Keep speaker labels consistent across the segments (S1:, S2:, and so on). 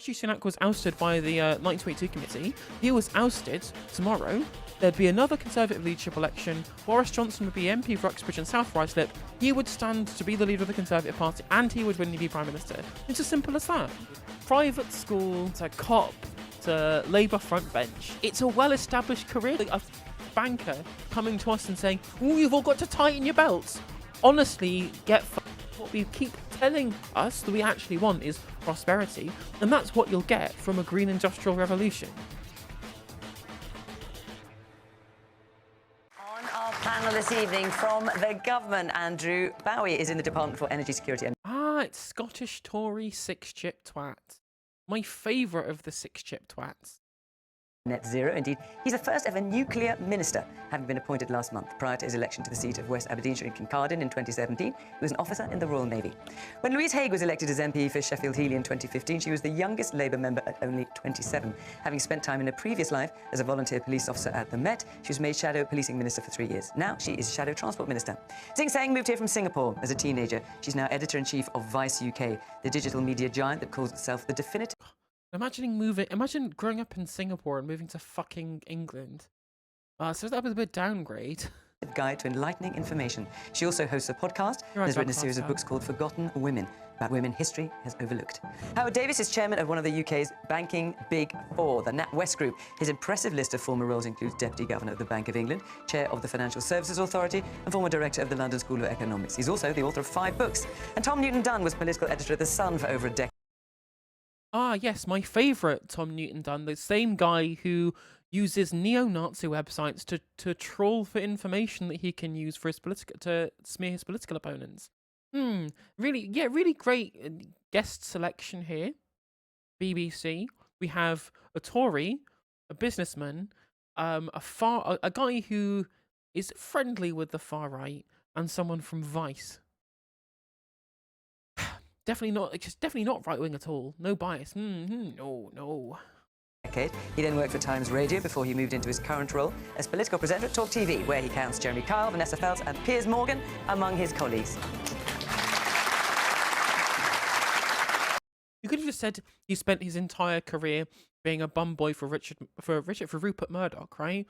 S1: Rishi Sunak was ousted by the 1922 committee. He was ousted tomorrow. There'd be another Conservative leadership election. Boris Johnson would be MP for Uxbridge and South Ruislip. He would stand to be the leader of the Conservative Party, and he would win to be Prime Minister. It's as simple as that. Private school to cop to Labour front bench. It's a well-established career. Like a banker coming to us and saying, "Oh, you've all got to tighten your belts." Honestly, what we keep telling us that we actually want is prosperity, and that's what you'll get from a green industrial revolution.
S2: On our panel this evening from the government, Andrew Bowie is in the Department for Energy Security.
S1: It's Scottish Tory six-chip twat. My favourite of the six-chip twats.
S2: Net zero, indeed. He's the first ever nuclear minister, having been appointed last month. Prior to his election to the seat of West Aberdeenshire in Kincardine in 2017, he was an officer in the Royal Navy. When Louise Haigh was elected as MP for Sheffield Heeley in 2015, she was the youngest Labour member at only 27. Having spent time in a previous life as a volunteer police officer at the Met, she was made Shadow Policing Minister for 3 years. Now she is Shadow Transport Minister. Sing Sang moved here from Singapore as a teenager. She's now Editor-in-Chief of Vice UK, the digital media giant that calls itself the definitive...
S1: Imagine growing up in Singapore and moving to fucking England. So that was a bit downgrade.
S2: Guide to enlightening information. She also hosts a podcast and has written a series of books called Forgotten Women, about women history has overlooked. Howard Davies is chairman of one of the UK's banking Big Four, the NatWest Group. His impressive list of former roles includes Deputy Governor of the Bank of England, Chair of the Financial Services Authority, and former Director of the London School of Economics. He's also the author of 5 books. And Tom Newton-Dunn was political editor of The Sun for over a decade.
S1: Yes, my favourite Tom Newton-Dunn, the same guy who uses neo-Nazi websites to troll for information that he can use for his to smear his political opponents. Really great guest selection here. BBC. We have a Tory, a businessman, a guy who is friendly with the far right, and someone from Vice. Definitely not right wing at all. No bias. No.
S2: He then worked for Times Radio before he moved into his current role as political presenter at Talk TV, where he counts Jeremy Kyle, Vanessa Feltz, and Piers Morgan among his colleagues.
S1: You could have just said he spent his entire career being a bum boy for Rupert Murdoch, right?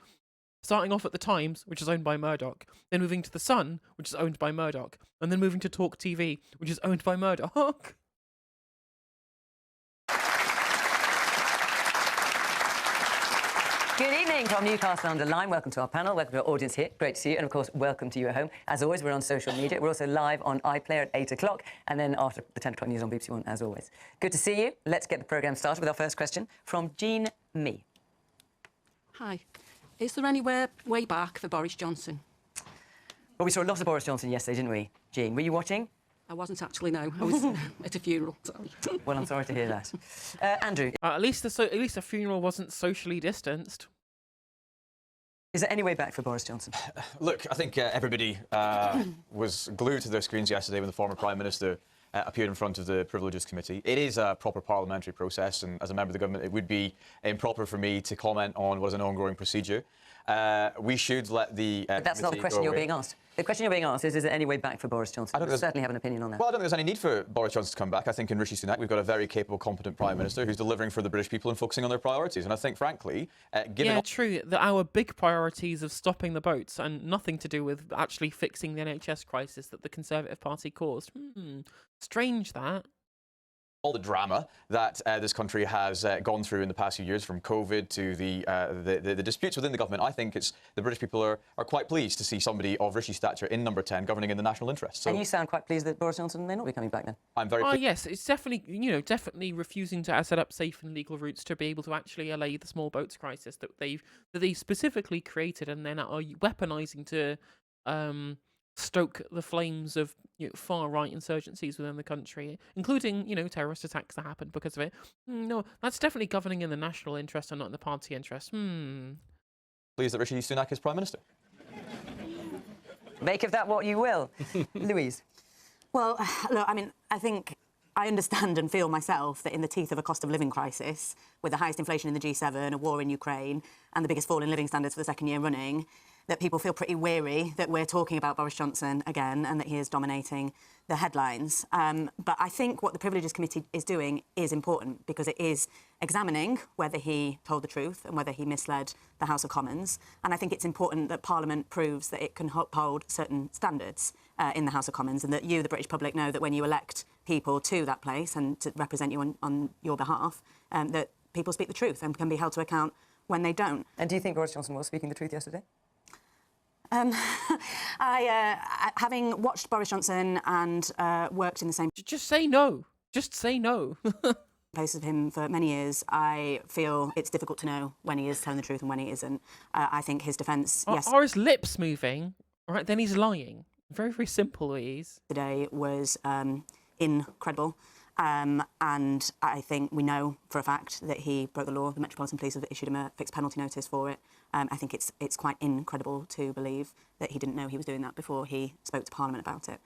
S1: Starting off at the Times, which is owned by Murdoch, then moving to the Sun, which is owned by Murdoch, and then moving to Talk TV, which is owned by Murdoch.
S2: Good evening from Newcastle under Lyme. Welcome to our panel. Welcome to our audience here. Great to see you. And, of course, welcome to you at home. As always, we're on social media. We're also live on iPlayer at 8 o'clock, and then after the 10 o'clock news on BBC One, as always. Good to see you. Let's get the programme started with our first question from Jean Mee.
S3: Hi. Is there anywhere way back for Boris Johnson?
S2: Well, we saw a lot of Boris Johnson yesterday, didn't we, Jean? Were you watching?
S3: I wasn't actually, no. I was at a funeral. Sorry.
S2: Well, I'm sorry to hear that. Andrew?
S1: At least the funeral wasn't socially distanced.
S2: Is there any way back for Boris Johnson?
S4: Look, I think everybody was glued to their screens yesterday when the former Prime Minister appeared in front of the Privileges Committee. It is a proper parliamentary process, and as a member of the government, it would be improper for me to comment on what is an ongoing procedure. We should let the
S2: But that's not the question you're being asked. The question you're being asked is there any way back for Boris Johnson? You certainly have an opinion on that.
S4: Well, I don't think there's any need for Boris Johnson to come back. I think in Rishi Sunak we've got a very capable, competent Prime Minister who's delivering for the British people and focusing on their priorities. And I think, frankly, given...
S1: Yeah, true. Our big priorities of stopping the boats and nothing to do with actually fixing the NHS crisis that the Conservative Party caused. Strange that.
S4: All the drama that this country has gone through in the past few years, from COVID to the disputes within the government, I think the British people are quite pleased to see somebody of Rishi's stature in number 10 governing in the national interest. So,
S2: and you sound quite pleased that Boris Johnson may not be coming back then.
S4: I'm very pleased.
S1: Yes, it's definitely refusing to set up safe and legal routes to be able to actually allay the small boats crisis that they specifically created and then are weaponising to stoke the flames of far-right insurgencies within the country, including, terrorist attacks that happened because of it. No, that's definitely governing in the national interest and not in the party interest.
S4: Pleased that Rishi Sunak is Prime Minister.
S2: Make of that what you will. Louise?
S5: Well, look, I think I understand and feel myself that in the teeth of a cost of living crisis, with the highest inflation in the G7, a war in Ukraine, and the biggest fall in living standards for the second year running, that people feel pretty weary that we're talking about Boris Johnson again and that he is dominating the headlines. But I think what the Privileges Committee is doing is important because it is examining whether he told the truth and whether he misled the House of Commons. And I think it's important that Parliament proves that it can uphold certain standards in the House of Commons, and that you, the British public, know that when you elect people to that place and to represent you on your behalf, that people speak the truth and can be held to account when they don't.
S2: And do you think Boris Johnson was speaking the truth yesterday?
S5: Having watched Boris Johnson and worked in the same
S1: Just say no. Just say no.
S5: place of him for many years, I feel it's difficult to know when he is telling the truth and when he isn't. I think his defence
S1: Are his lips moving? All right, then he's lying. Very, very simple, he is.
S5: Today was incredible. And I think we know for a fact that he broke the law. The Metropolitan Police have issued him a fixed penalty notice for it. I think it's quite incredible to believe that he didn't know he was doing that before he spoke to Parliament about it.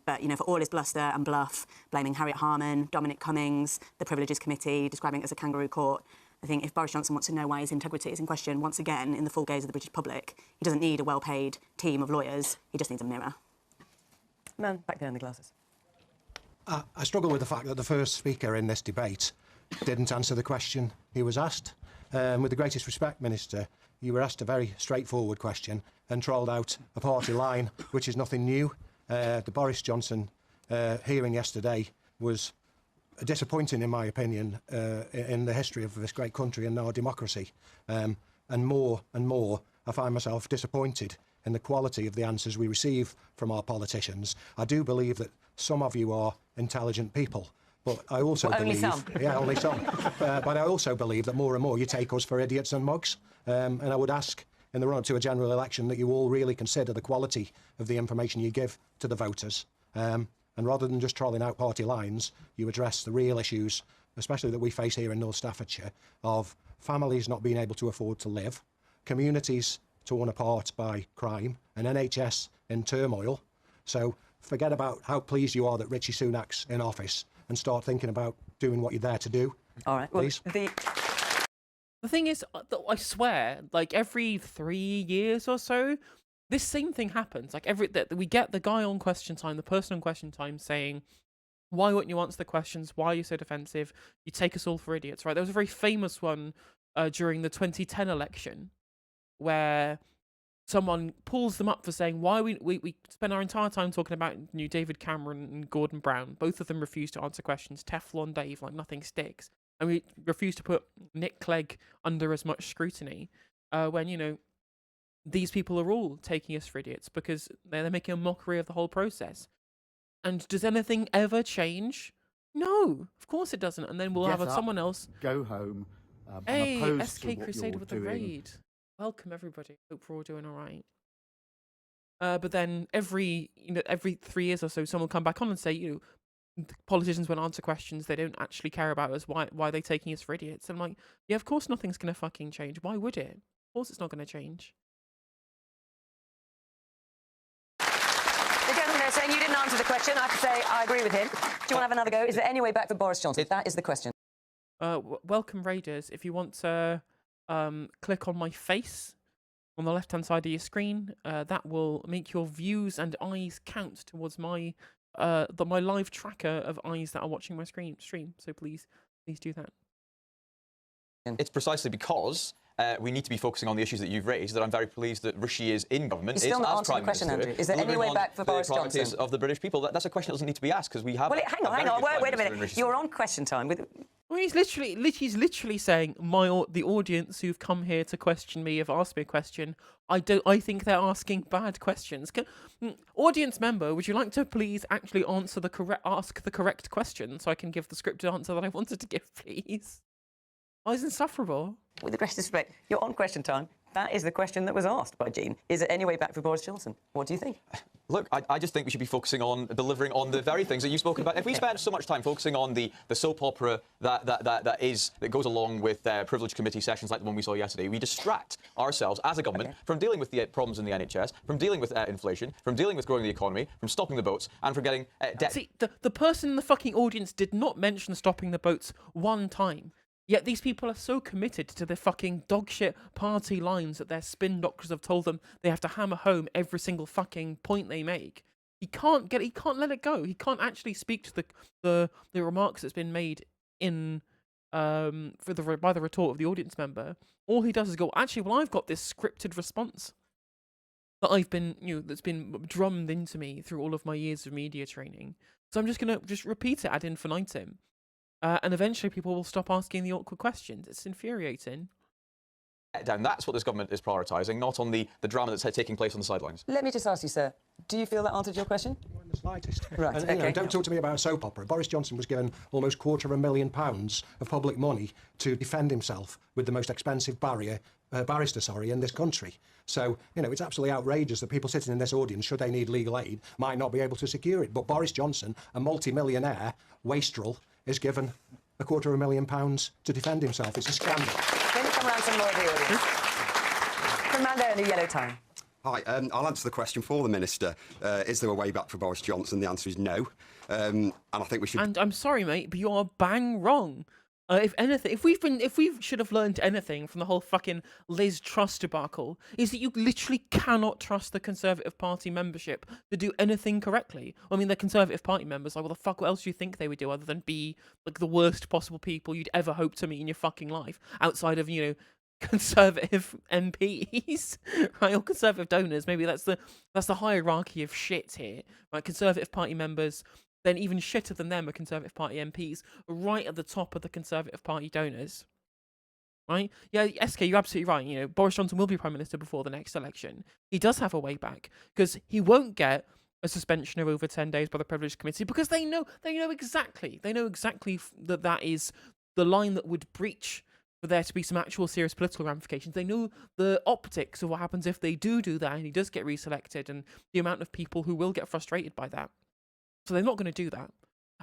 S5: But, you know, for all his bluster and bluff, blaming Harriet Harman, Dominic Cummings, the Privileges Committee, describing it as a kangaroo court, I think if Boris Johnson wants to know why his integrity is in question, once again, in the full gaze of the British public, he doesn't need a well-paid team of lawyers. He just needs a mirror.
S2: Man, back there in the glasses.
S6: I struggle with the fact that the first speaker in this debate didn't answer the question he was asked. With the greatest respect, Minister, you were asked a very straightforward question and trolled out a party line, which is nothing new. The Boris Johnson hearing yesterday was disappointing, in my opinion, in the history of this great country and our democracy. And more, I find myself disappointed in the quality of the answers we receive from our politicians. I do believe that some of you are intelligent people, but I also believe...
S2: Only some.
S6: Yeah, only some. But I also believe that more and more you take us for idiots and mugs. And I would ask, in the run-up to a general election, that you all really consider the quality of the information you give to the voters. And rather than just trolling out party lines, you address the real issues, especially that we face here in North Staffordshire, of families not being able to afford to live, communities torn apart by crime, an NHS in turmoil. So forget about how pleased you are that Richie Sunak's in office and start thinking about doing what you're there to do.
S2: All right.
S6: Please.
S2: Well,
S1: The thing is, I swear, like every 3 years or so, this same thing happens. Like we get the guy on Question Time, the person on Question Time saying, why won't you answer the questions? Why are you so defensive? You take us all for idiots, right? There was a very famous one during the 2010 election where someone pulls them up for saying, why we spend our entire time talking about new David Cameron and Gordon Brown. Both of them refuse to answer questions. Teflon Dave, like nothing sticks. And we refuse to put Nick Clegg under as much scrutiny when, you know, these people are all taking us for idiots because they're making a mockery of the whole process. And does anything ever change? No, of course it doesn't. And then we'll have someone else.
S7: Go home.
S1: Hey,
S7: opposed to
S1: SK
S7: what
S1: Crusader
S7: you're
S1: with the
S7: doing.
S1: raid. Welcome everybody. Hope we're all doing all right. But then every 3 years or so, someone will come back on and say, you know, politicians won't answer questions. They don't actually care about us. Why are they taking us for idiots? And I'm like, yeah, of course nothing's gonna fucking change. Why would it? Of course it's not gonna change.
S2: the gentleman there saying you didn't answer the question, I have to say I agree with him. Do you want to have another go? Is there any way back for Boris Johnson? That is the question.
S1: Welcome Raiders. If you want to click on my face on the left hand side of your screen, that will make your views and eyes count towards my my live tracker of eyes that are watching my stream. So please do that.
S4: It's precisely because we need to be focusing on the issues that you've raised that I'm very pleased that Rishi is in government.
S2: He's still not
S4: as
S2: answering
S4: Prime
S2: the question,
S4: Minister,
S2: Andrew. Is there any
S4: delivering
S2: way
S4: on
S2: back for
S4: the
S2: Boris
S4: priorities
S2: Johnson?
S4: of the British people? That's a question that doesn't need to be asked because we have.
S2: Well, hang on. Wait a minute. You're on Question Time with...
S1: Well, he's literally saying the audience who've come here to question me have asked me a question. I think they're asking bad questions. Audience member, would you like to please actually ask the correct question so I can give the scripted answer that I wanted to give, please? Oh, it's insufferable.
S2: With the greatest respect, you're on Question Time. That is the question that was asked by Jean. Is there any way back for Boris Johnson? What do you think?
S4: Look, I just think we should be focusing on delivering on the very things that you've spoken about. If we spend so much time focusing on the soap opera that goes along with privileged committee sessions like the one we saw yesterday, we distract ourselves as a government from dealing with the problems in the NHS, from dealing with inflation, from dealing with growing the economy, from stopping the boats, and from getting debt.
S1: See, the person in the fucking audience did not mention stopping the boats one time. Yet these people are so committed to their fucking dogshit party lines that their spin doctors have told them they have to hammer home every single fucking point they make. He can't let it go. He can't actually speak to the remarks that's been made in by the retort of the audience member. All he does is go, actually, well, I've got this scripted response that I've been, that's been drummed into me through all of my years of media training. So I'm just gonna repeat it ad infinitum. And eventually people will stop asking the awkward questions. It's infuriating.
S4: Down. That's what this government is prioritising, not on the drama that's taking place on the sidelines.
S2: Let me just ask you, sir, do you feel that answered your question?
S6: Not in the slightest.
S2: Right,
S6: And,
S2: okay.
S6: don't talk to me about a soap opera. Boris Johnson was given almost £250,000 of public money to defend himself with the most expensive barrister in this country. So, it's absolutely outrageous that people sitting in this audience, should they need legal aid, might not be able to secure it. But Boris Johnson, a multi-millionaire wastrel, is given £250,000 to defend himself. It's a scandal.
S2: Let me come around some more of the audience. The man there in the yellow tie.
S7: Hi, I'll answer the question for the Minister. Is there a way back for Boris Johnson? The answer is no. And I think we should...
S1: And I'm sorry, mate, but you are bang wrong. If anything, if we should have learned anything from the whole fucking Liz Truss debacle, is that you literally cannot trust the Conservative Party membership to do anything correctly. I mean, the Conservative Party members, like, what the fuck else do you think they would do other than be, like, the worst possible people you'd ever hope to meet in your fucking life, outside of, Conservative MPs, right, or Conservative donors? Maybe that's the hierarchy of shit here, right? Conservative Party members. Then even shitter than them are Conservative Party MPs, right at the top of the Conservative Party donors. Right? Yeah, SK, you're absolutely right. Boris Johnson will be Prime Minister before the next election. He does have a way back, because he won't get a suspension of over 10 days by the Privileged Committee, because they know exactly that is the line that would breach for there to be some actual serious political ramifications. They know the optics of what happens if they do that, and he does get reselected, and the amount of people who will get frustrated by that. So they're not going to do that.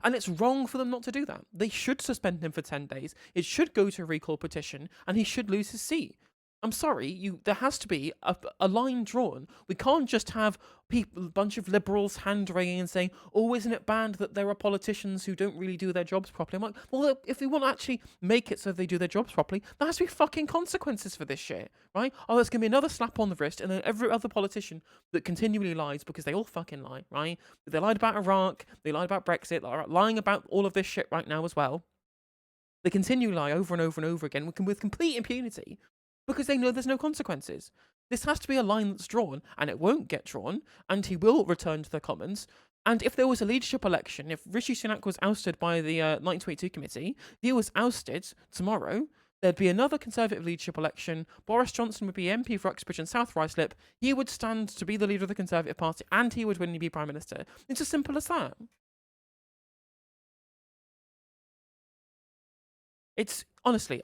S1: And it's wrong for them not to do that. They should suspend him for 10 days. It should go to a recall petition, and he should lose his seat. I'm sorry, there has to be a line drawn. We can't just have a bunch of liberals hand-wringing and saying, oh, isn't it banned that there are politicians who don't really do their jobs properly? I'm like, well, if we want to actually make it so they do their jobs properly, there has to be fucking consequences for this shit, right? Oh, there's going to be another slap on the wrist, and then every other politician that continually lies, because they all fucking lie, right? They lied about Iraq, they lied about Brexit, they're lying about all of this shit right now as well. They continue to lie over and over and over again with complete impunity, because they know there's no consequences. This has to be a line that's drawn, and it won't get drawn, and he will return to the Commons. And if there was a leadership election, if Rishi Sunak was ousted by the 1922 committee, if he was ousted tomorrow, there'd be another Conservative leadership election. Boris Johnson would be MP for Uxbridge and South Ruislip. He would stand to be the leader of the Conservative Party, and he would win and be Prime Minister. It's as simple as that. It's, honestly,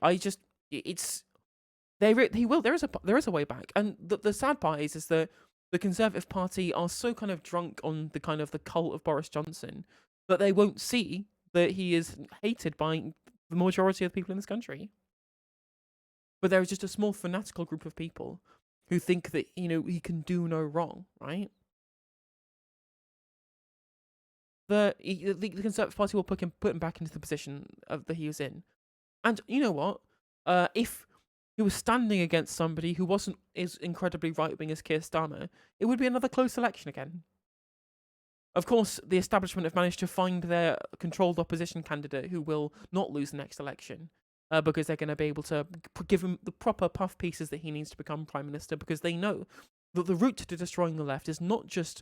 S1: there is a way back, and the sad part is that the Conservative Party are so kind of drunk on the cult of Boris Johnson that they won't see that he is hated by the majority of the people in this country. But there is just a small fanatical group of people who think that he can do no wrong, right? The Conservative Party will put him back into the position that he was in, and you know what? If he was standing against somebody who wasn't as incredibly right-wing as Keir Starmer, it would be another close election again. Of course, the establishment have managed to find their controlled opposition candidate who will not lose the next election, because they're going to be able to give him the proper puff pieces that he needs to become Prime Minister, because they know that the route to destroying the left is not just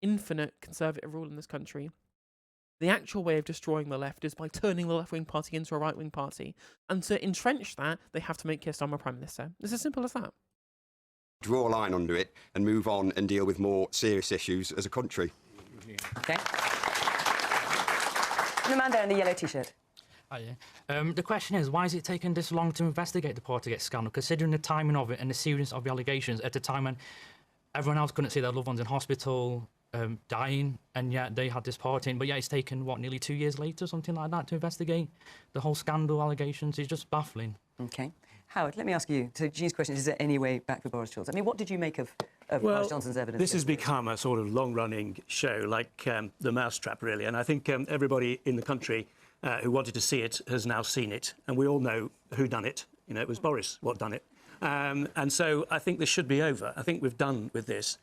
S1: infinite Conservative rule in this country. The actual way of destroying the left is by turning the left-wing party into a right-wing party. And to entrench that, they have to make Keir Starmer Prime Minister. It's as simple as that.
S7: Draw a line under it and move on and deal with more serious issues as a country.
S2: Okay. The man there in the yellow T-shirt.
S8: Oh, yeah. The question is, why has it taken this long to investigate the Portgate scandal, considering the timing of it and the seriousness of the allegations at a time when everyone else couldn't see their loved ones in hospital, dying, and yet they had this part in. But yeah, it's taken, nearly 2 years later, something like that, to investigate the whole scandal allegations. It's just baffling.
S2: OK. Howard, let me ask you. So Jean's question is there any way back for Boris Johnson? I mean, what did you make of Boris Johnson's evidence?
S9: This has become a sort of long-running show, like the Mousetrap, really. And I think everybody in the country who wanted to see it has now seen it, and we all know who done it. You know, it was Boris what done it. And so I think this should be over. I think we've done with this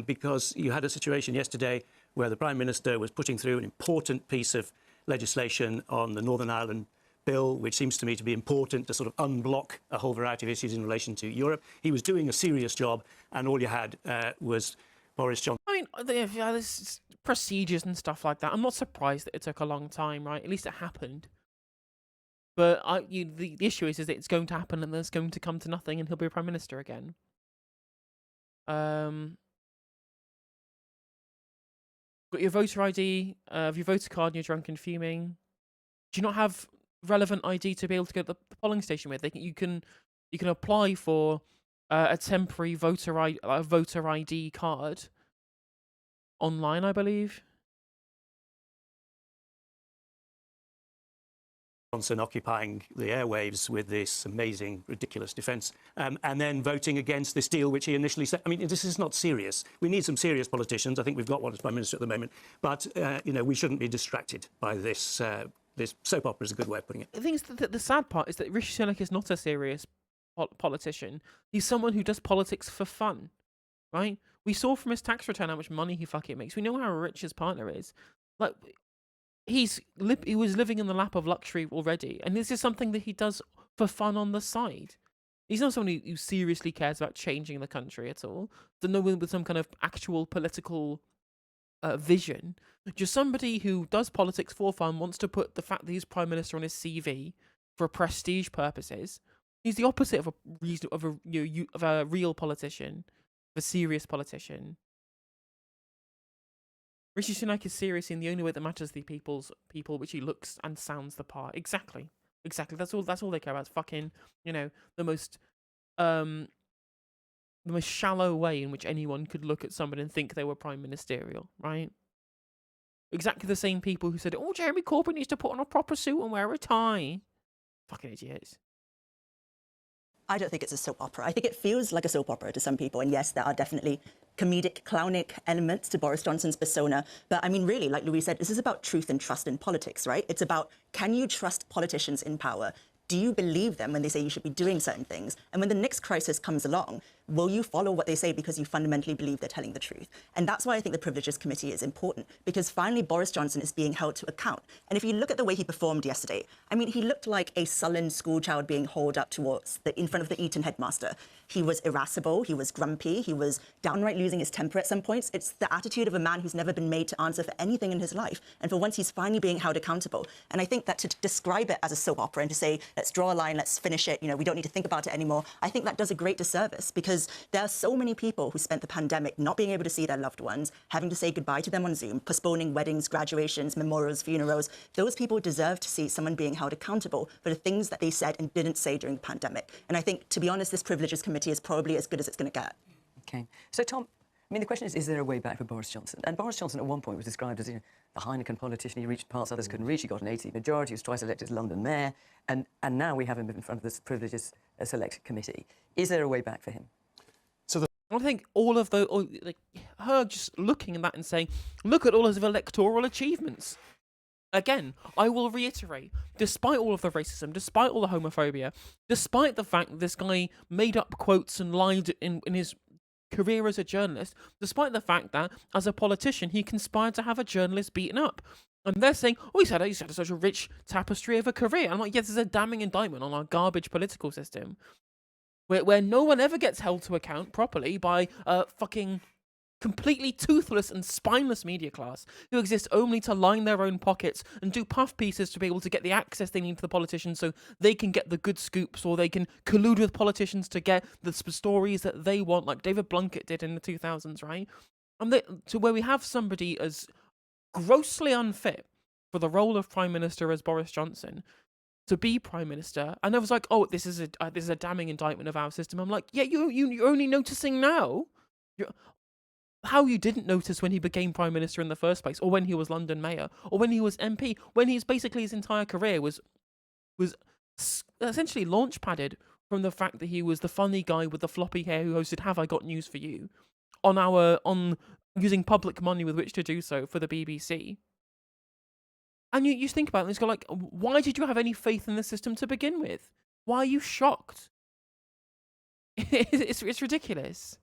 S9: because you had a situation yesterday where the Prime Minister was putting through an important piece of legislation on the Northern Ireland bill, which seems to me to be important to sort of unblock a whole variety of issues in relation to Europe. He was doing a serious job, and all you had was Boris Johnson.
S1: I mean, yeah, there's procedures and stuff like that. I'm not surprised that it took a long time, right? At least it happened. But the issue is that it's going to happen, and there's going to come to nothing, and he'll be a prime minister again. Got your voter ID, have your voter card, and you're drunk and fuming. Do you not have relevant ID to be able to go to the polling station with? You can apply for a temporary voter ID card online, I believe.
S9: Johnson occupying the airwaves with this amazing, ridiculous defence, and then voting against this deal, which he initially said. I mean, this is not serious. We need some serious politicians. I think we've got one as Prime Minister at the moment, but you know, we shouldn't be distracted by this. This soap opera is a good way of putting it.
S1: The thing is that the sad part is that Rishi Sunak is not a serious politician. He's someone who does politics for fun, right? We saw from his tax return how much money he fucking makes. We know how rich his partner is. Like, he was living in the lap of luxury already, and this is something that he does for fun on the side. He's not someone who seriously cares about changing the country at all. So no one with some kind of actual political vision. Just somebody who does politics for fun, wants to put the fact that he's prime minister on his CV for prestige purposes. He's the opposite of a real politician, of a serious politician. Rishi Sunak is serious in the only way that matters to the people, which he looks and sounds the part. Exactly. That's all they care about. It's fucking, the most shallow way in which anyone could look at somebody and think they were prime ministerial, right? Exactly the same people who said, "Oh, Jeremy Corbyn needs to put on a proper suit and wear a tie." Fucking idiots.
S5: I don't think it's a soap opera. I think it feels like a soap opera to some people. And yes, there are definitely comedic, clownic elements to Boris Johnson's persona. But I mean, really, like Louise said, this is about truth and trust in politics, right? It's about, can you trust politicians in power? Do you believe them when they say you should be doing certain things? And when the next crisis comes along, will you follow what they say because you fundamentally believe they're telling the truth? And that's why I think the Privileges Committee is important, because finally Boris Johnson is being held to account. And if you look at the way he performed yesterday, I mean, he looked like a sullen schoolchild being hauled up in front of the Eton headmaster. He was irascible, he was grumpy, he was downright losing his temper at some points. It's the attitude of a man who's never been made to answer for anything in his life. And for once, he's finally being held accountable. And I think that to describe it as a soap opera and to say, let's draw a line, let's finish it, we don't need to think about it anymore, I think that does a great disservice, because there are so many people who spent the pandemic not being able to see their loved ones, having to say goodbye to them on Zoom, postponing weddings, graduations, memorials, funerals. Those people deserve to see someone being held accountable for the things that they said and didn't say during the pandemic. And I think, to be honest, this Privileges Committee is probably as good as it's going to get.
S2: OK. So, Tom, I mean, the question is there a way back for Boris Johnson? And Boris Johnson at one point was described as the Heineken politician. He reached parts others couldn't reach. He got an 80 majority. He was twice elected as London mayor. And now we have him in front of this Privileges Select Committee. Is there a way back for him?
S1: I think all of her just looking at that and saying, look at all his electoral achievements. Again, I will reiterate, despite all of the racism, despite all the homophobia, despite the fact that this guy made up quotes and lied in his career as a journalist, despite the fact that, as a politician, he conspired to have a journalist beaten up. And they're saying, oh, he's had such a rich tapestry of a career. I'm like, yes, there's a damning indictment on our garbage political system. Where no one ever gets held to account properly by a fucking completely toothless and spineless media class who exist only to line their own pockets and do puff pieces to be able to get the access they need to the politicians so they can get the good scoops, or they can collude with politicians to get the stories that they want, like David Blunkett did in the 2000s, right? And to where we have somebody as grossly unfit for the role of Prime Minister as Boris Johnson to be Prime Minister, and I was like, oh, this is a damning indictment of our system. I'm like, yeah, you're only noticing now. How you didn't notice when he became Prime Minister in the first place, or when he was London Mayor, or when he was MP, when his entire career was essentially launch padded from the fact that he was the funny guy with the floppy hair who hosted Have I Got News for You on using public money with which to do so for the BBC. And you think about it, and it's got like, why did you have any faith in the system to begin with? Why are you shocked? It's ridiculous.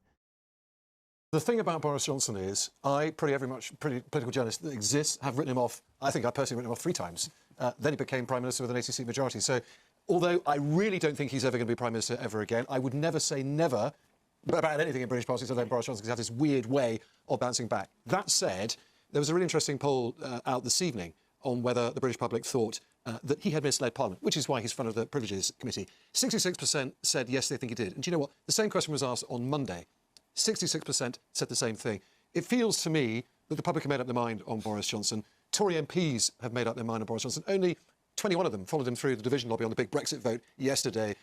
S10: The thing about Boris Johnson is, pretty political journalists that exist have written him off. I think I personally written him off 3 times. Then he became Prime Minister with an 80-seat majority. So, although I really don't think he's ever going to be Prime Minister ever again, I would never say never about anything in British politics other than Boris Johnson, because he has this weird way of bouncing back. That said, there was a really interesting poll out this evening on whether the British public thought that he had misled Parliament, which is why he's front of the Privileges Committee. 66% said yes, they think he did. And do you know what? The same question was asked on Monday. 66% said the same thing. It feels to me that the public have made up their mind on Boris Johnson. Tory MPs have made up their mind on Boris Johnson. Only 21 of them followed him through the division lobby on the big Brexit vote yesterday.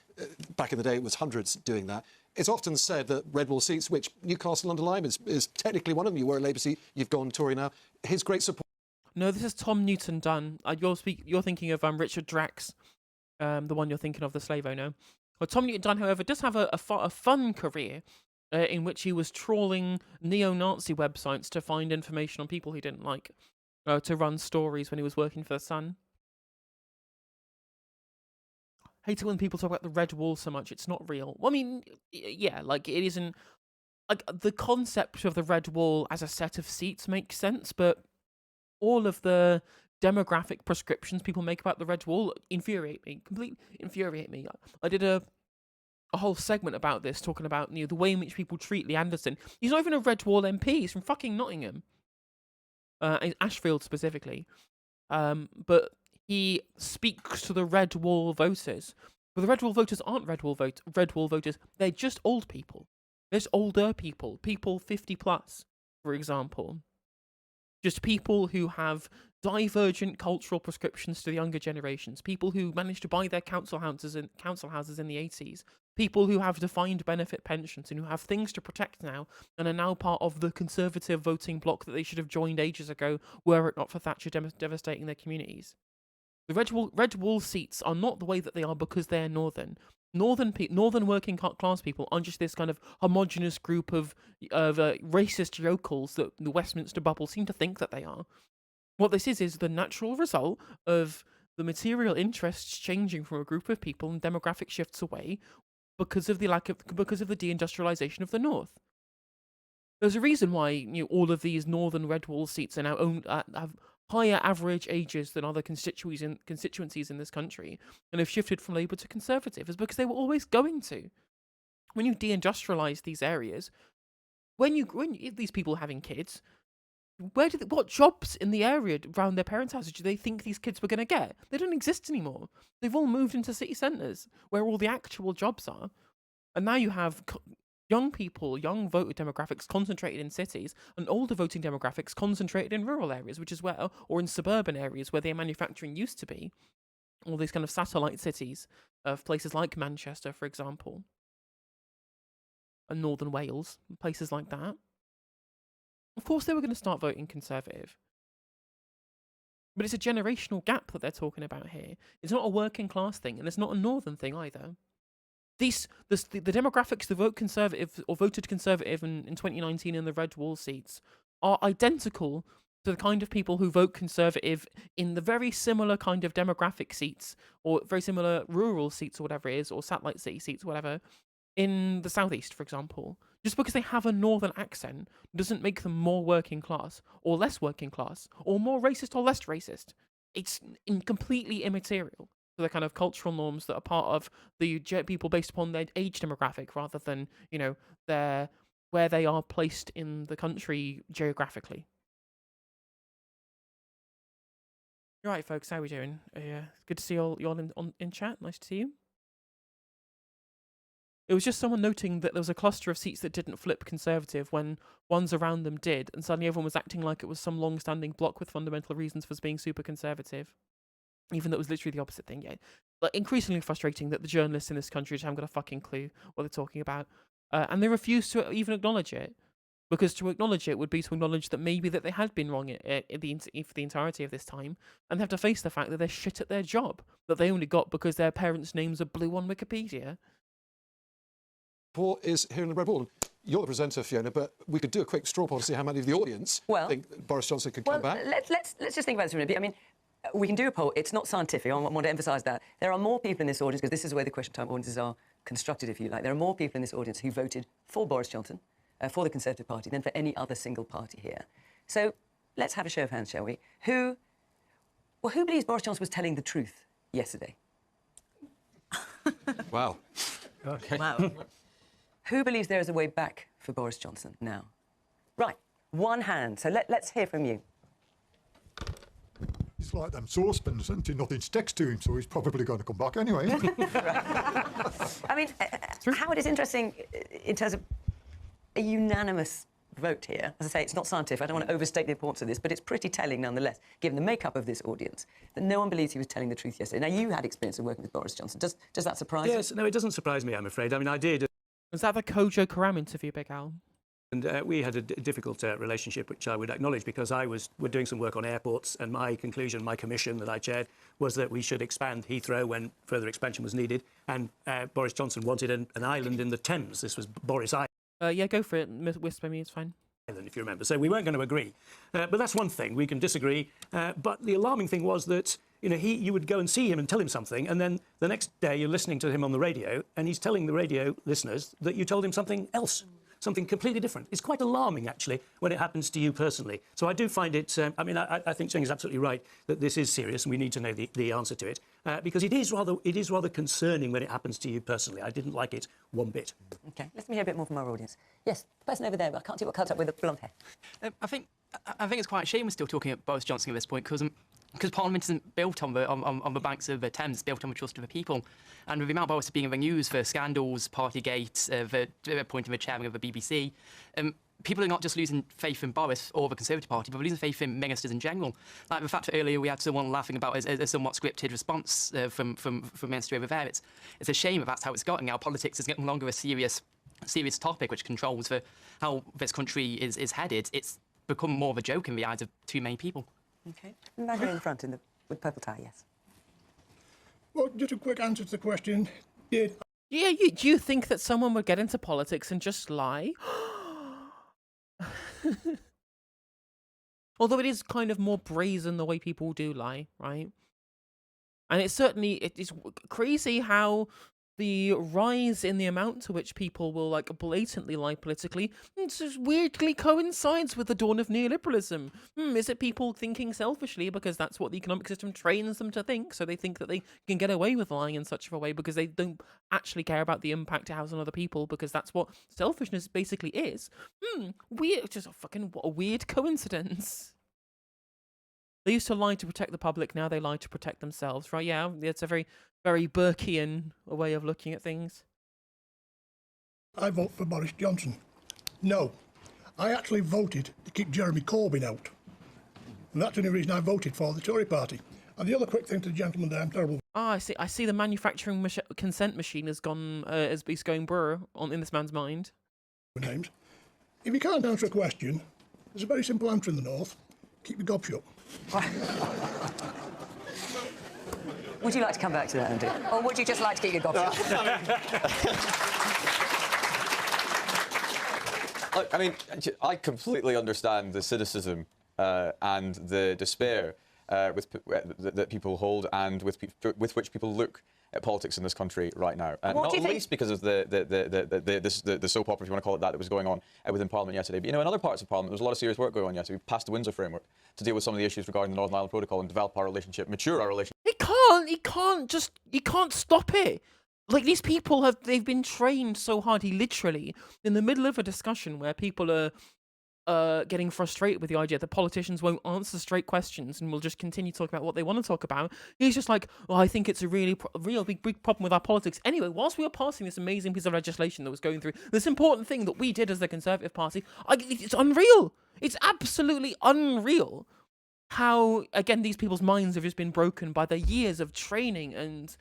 S10: Back in the day, it was hundreds doing that. It's often said that red wall seats, which Newcastle under Lyme is technically one of them. You were a Labour seat, you've gone Tory now. His great support.
S1: No, this is Tom Newton Dunn. You're thinking of Richard Drax, the one you're thinking of, the slave owner. Well, Tom Newton Dunn, however, does have a fun career in which he was trawling neo-Nazi websites to find information on people he didn't like, to run stories when he was working for The Sun. Hate it when people talk about the red wall so much. It's not real. Well, I mean, yeah, like, it isn't... Like, the concept of the red wall as a set of seats makes sense, but all of the demographic prescriptions people make about the red wall infuriate me. Completely infuriate me. I did a whole segment about this, talking about the way in which people treat Lee Anderson. He's not even a red wall MP. He's from fucking Nottingham, Ashfield specifically. But he speaks to the red wall voters. But the red wall voters aren't red wall voters. They're just old people. There's older people, people 50 plus, for example. Just people who have divergent cultural prescriptions to the younger generations. People who managed to buy their council houses in the 80s. People who have defined benefit pensions and who have things to protect now and are now part of the Conservative voting bloc that they should have joined ages ago were it not for Thatcher devastating their communities. The red wall seats are not the way that they are because they're northern. Northern working class people aren't just this kind of homogenous group of racist yokels that the Westminster bubble seem to think that they are. What this is the natural result of the material interests changing from a group of people and demographic shifts away because of the deindustrialization of the north. There's a reason why all of these northern red wall seats are now have higher average ages than other constituencies in this country and have shifted from Labour to Conservative, is because they were always going to. When you deindustrialise these areas, when these people are having kids, what jobs in the area around their parents' houses do they think these kids were going to get? They don't exist anymore. They've all moved into city centres where all the actual jobs are. And now you have young people, young voter demographics concentrated in cities, and older voting demographics concentrated in rural areas, which is where, or in suburban areas where their manufacturing used to be. All these kind of satellite cities of places like Manchester, for example, and Northern Wales, places like that. Of course they were going to start voting Conservative. But it's a generational gap that they're talking about here. It's not a working class thing, and it's not a northern thing either. The demographics that vote Conservative or voted Conservative in 2019 in the red wall seats are identical to the kind of people who vote Conservative in the very similar kind of demographic seats or very similar rural seats or whatever it is, or satellite city seats or whatever, in the southeast, for example. Just because they have a northern accent doesn't make them more working class or less working class or more racist or less racist. It's completely immaterial to the kind of cultural norms that are part of the people based upon their age demographic rather than, where they are placed in the country geographically. You're right, folks. How are we doing? Good to see you all in chat. Nice to see you. It was just someone noting that there was a cluster of seats that didn't flip Conservative when ones around them did, and suddenly everyone was acting like it was some long-standing bloc with fundamental reasons for being super conservative. Even though it was literally the opposite thing, yeah. But increasingly frustrating that the journalists in this country just haven't got a fucking clue what they're talking about. And they refuse to even acknowledge it. Because to acknowledge it would be to acknowledge that maybe that they had been wrong for the entirety of this time, and they have to face the fact that they're shit at their job, that they only got because their parents' names are blue on Wikipedia.
S10: Support is here in the red wall. You're the presenter, Fiona, but we could do a quick straw poll to see how many of the audience think Boris Johnson could come back.
S2: Let's just think about this for a minute. I mean, We can do a poll. It's not scientific. I want to emphasise that. There are more people in this audience, because this is where the question time audiences are constructed, if you like. There are more people in this audience who voted for Boris Johnson, for the Conservative Party, than for any other single party here. So let's have a show of hands, shall we? Who believes Boris Johnson was telling the truth yesterday?
S7: Wow.
S2: Okay. Wow. Who believes there is a way back for Boris Johnson now? Right, one hand. So let's hear from you.
S11: It's like them saucepans, isn't he? Nothing sticks to him, so he's probably going to come back anyway.
S2: I mean, Howard, is interesting in terms of a unanimous vote here. As I say, it's not scientific. I don't want to overstate the importance of this, but it's pretty telling nonetheless, given the makeup of this audience, that no one believes he was telling the truth yesterday. Now, you had experience of working with Boris Johnson. Does that surprise you?
S9: Yes, no, it doesn't surprise me, I'm afraid. I mean, I did.
S1: Was that the Kojo Karam interview, Big Al?
S9: And we had a difficult relationship, which I would acknowledge, because we're doing some work on airports, and my conclusion, my commission that I chaired, was that we should expand Heathrow when further expansion was needed. And Boris Johnson wanted an island in the Thames. This was Boris Island.
S1: Yeah, go for it. Whisper me, it's fine.
S9: If you remember. So we weren't going to agree. But that's one thing. We can disagree. But the alarming thing was that you would go and see him and tell him something, and then the next day you're listening to him on the radio, and he's telling the radio listeners that you told him something else. Something completely different. It's quite alarming, actually, when it happens to you personally. So I do find it, I think Cheng is absolutely right that this is serious and we need to know the answer to it, because it is rather concerning when it happens to you personally. I didn't like it one bit.
S2: OK, let me hear a bit more from our audience. Yes, the person over there, I can't see what comes up with the blonde hair.
S12: I think it's quite a shame we're still talking about Boris Johnson at this point, because Parliament isn't built on the banks of the Thames, it's built on the trust of the people. And with the amount Boris being in the news for scandals, Partygate, the appointing the chairman of the BBC, people are not just losing faith in Boris or the Conservative Party, but losing faith in ministers in general. Like the fact that earlier we had someone laughing about a somewhat scripted response from Minister over there. It's a shame that that's how it's gotten. Now politics is no longer a serious topic which controls how this country is headed. It's become more of a joke in the eyes of too many people.
S2: OK. Man here in the front with purple tie, yes.
S13: Well, just a quick answer to the question. Do
S1: you think that someone would get into politics and just lie? Although it is kind of more brazen the way people do lie, right? And it is crazy how the rise in the amount to which people will blatantly lie politically just weirdly coincides with the dawn of neoliberalism. Is it people thinking selfishly because that's what the economic system trains them to think, so they think that they can get away with lying in such a way because they don't actually care about the impact it has on other people, because that's what selfishness basically is? Weird, just what a weird coincidence. They used to lie to protect the public, now they lie to protect themselves, right? Yeah, it's a very, very Burkean way of looking at things.
S13: I vote for Boris Johnson. No, I actually voted to keep Jeremy Corbyn out. And that's the only reason I voted for the Tory party. And the other quick thing to the gentleman there, I'm terrible.
S1: I see the manufacturing consent machine has gone, is going brr in this man's mind.
S13: Names. If you can't answer a question, there's a very simple answer in the north. Keep your gob shut.
S2: Would you like to come back to that, Andy? Or would you just like to keep your gob shut?
S4: Look, I mean, I completely understand the cynicism and the despair that people hold and with which people look at politics in this country right now. Not least because of the soap opera, if you want to call it that was going on within Parliament yesterday. But, in other parts of Parliament, there was a lot of serious work going on yesterday. We passed the Windsor Framework to deal with some of the issues regarding the Northern Ireland Protocol and develop our relationship, mature our relationship.
S1: He can't stop it. These people they've been trained so hard. He literally, in the middle of a discussion where people are getting frustrated with the idea that politicians won't answer straight questions and will just continue talking about what they want to talk about, he's just like, well, I think it's a real big problem with our politics. Anyway, whilst we were passing this amazing piece of legislation that was going through, this important thing that we did as the Conservative Party, it's unreal. It's absolutely unreal how, again, these people's minds have just been broken by their years of training and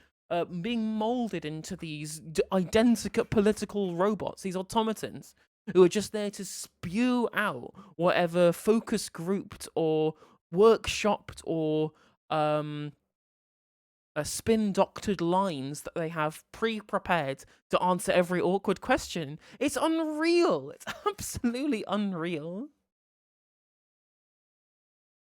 S1: being moulded into these identical political robots, these automatons, who are just there to spew out whatever focus grouped or workshopped or spin-doctored lines that they have pre-prepared to answer every awkward question. It's unreal. It's absolutely unreal.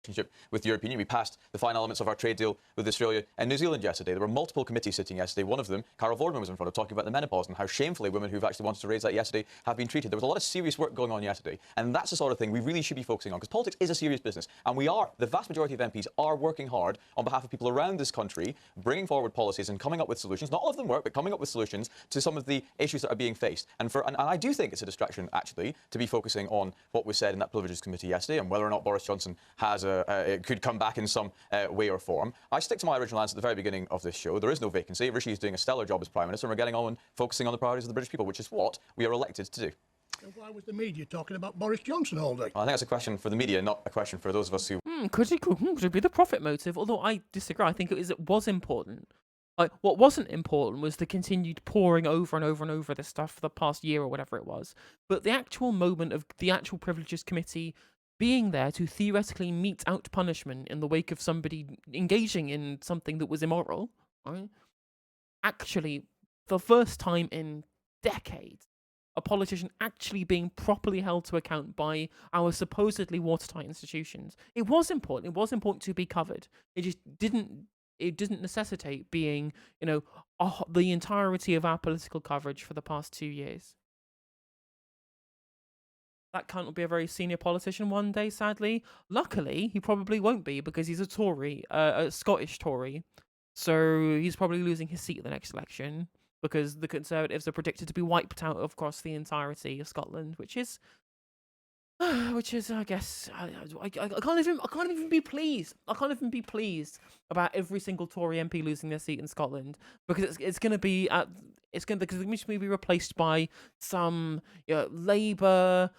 S4: relationship with the European Union. We passed the final elements of our trade deal with Australia and New Zealand yesterday. There were multiple committees sitting yesterday. One of them, Carol Vorderman, was in front of talking about the menopause and how shamefully women who've actually wanted to raise that yesterday have been treated. There was a lot of serious work going on yesterday, and that's the sort of thing we really should be focusing on, because politics is a serious business, and the vast majority of MPs are working hard on behalf of people around this country, bringing forward policies and coming up with solutions. Not all of them work, but coming up with solutions to some of the issues that are being faced. And I do think it's a distraction, actually, to be focusing on what was said in that Privileges Committee yesterday and whether or not Boris Johnson has could come back in some way or form. I stick to my original answer at the very beginning of this show. There is no vacancy. Rishi is doing a stellar job as Prime Minister, and we're getting on and focusing on the priorities of the British people, which is what we are elected to do.
S13: And why was the media talking about Boris Johnson all day?
S4: Well, I think that's a question for the media, not a question for those of us who...
S1: Could it be the profit motive? Although I disagree. I think it was important. Like, what wasn't important was the continued pouring over and over and over this stuff for the past year or whatever it was. But the actual moment of the actual Privileges Committee being there to theoretically mete out punishment in the wake of somebody engaging in something that was immoral, right? Actually, the first time in decades, a politician actually being properly held to account by our supposedly watertight institutions. It was important. It was important to be covered. It just didn't necessitate being, the entirety of our political coverage for the past 2 years. That can't be a very senior politician one day, sadly. Luckily, he probably won't be, because he's a Tory, a Scottish Tory. So he's probably losing his seat at the next election, because the Conservatives are predicted to be wiped out across the entirety of Scotland, which is, I guess, I can't even be pleased. I can't even be pleased about every single Tory MP losing their seat in Scotland, because it's going to be be replaced by some Labour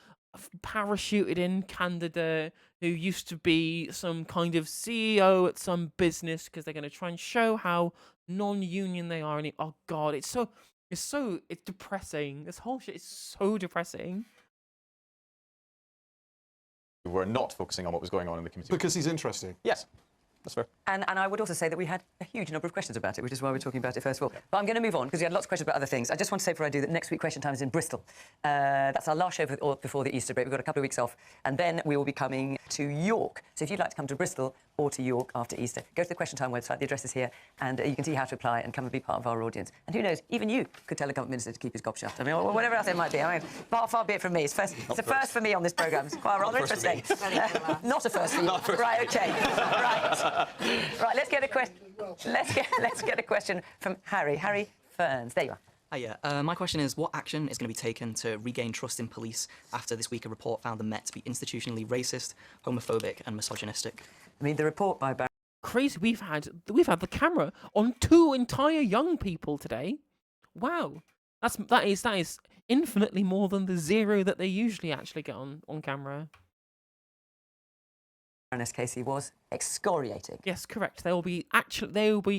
S1: parachuted in candidate who used to be some kind of CEO at some business, because they're going to try and show how non-union they are. And oh god, it's depressing. This whole shit is so depressing.
S4: We're not focusing on what was going on in the committee.
S10: Because he's interesting.
S4: Yes. That's fair.
S2: And I would also say that we had a huge number of questions about it, which is why we're talking about it first of all. But I'm going to move on, because we had lots of questions about other things. I just want to say before I do that next week Question Time is in Bristol. That's our last show before the Easter break. We've got a couple of weeks off, and then we will be coming to York. So if you'd like to come to Bristol or to York after Easter, go to the Question Time website. The address is here, and you can see how to apply and come and be part of our audience. And who knows, even you could tell a government minister to keep his gob shut. I mean, or whatever else it might be. I mean, far be it from me. It's a first for me on this programme. It's quite rather interesting. Not a first for you. Right, OK. Right, let's get a question. Let's get a question from Harry. Harry Ferns. There you are.
S14: Hiya. My question is, what action is going to be taken to regain trust in police after this week a report found the Met to be institutionally racist, homophobic and misogynistic?
S2: I mean, the report by Barry...
S1: Crazy. We've had the camera on 2 entire young people today. Wow. That is infinitely more than the 0 that they usually actually get on camera.
S2: Baroness Casey was excoriating.
S1: Yes, correct. There will be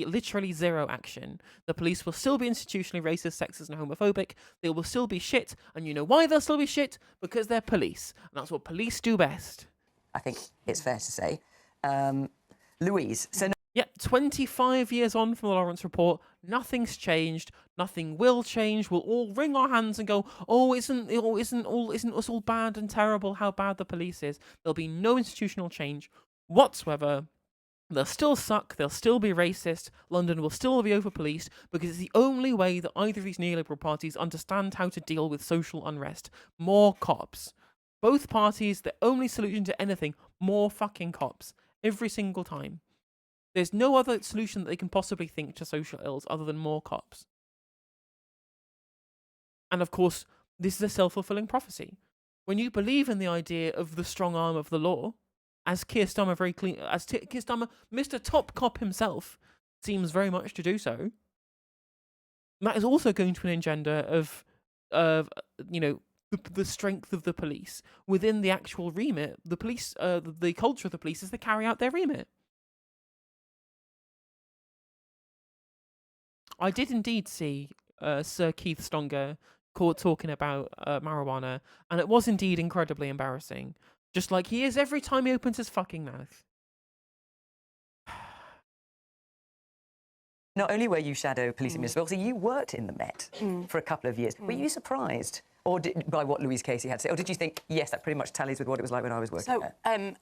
S1: literally 0 action. The police will still be institutionally racist, sexist, and homophobic. They will still be shit, and you know why they'll still be shit? Because they're police, and that's what police do best.
S2: I think it's fair to say. Louise. So.
S1: Yeah, 25 years on from the Lawrence report, nothing's changed. Nothing will change. We'll all wring our hands and go, "Oh, isn't us all bad and terrible? How bad the police is." There'll be no institutional change whatsoever. They'll still suck. They'll still be racist. London will still be over-policed, because it's the only way that either of these neoliberal parties understand how to deal with social unrest. More cops. Both parties, the only solution to anything, more fucking cops. Every single time. There's no other solution that they can possibly think to social ills other than more cops. And of course, this is a self-fulfilling prophecy. When you believe in the idea of the strong arm of the law, as Keir Starmer Mr. Top Cop himself, seems very much to do so, that is also going to an agenda of the strength of the police within the actual remit. The police, the culture of the police is to carry out their remit. I did indeed see Sir Keith Stonger talking about marijuana, and it was indeed incredibly embarrassing. Just like he is every time he opens his fucking mouth.
S2: Not only were you shadow policing minister, but also you worked in the Met for a couple of years. Were you surprised Or by what Louise Casey had to say? Or did you think, yes, that pretty much tallies with what it was like when I was working
S5: So,
S2: there?
S5: I mean,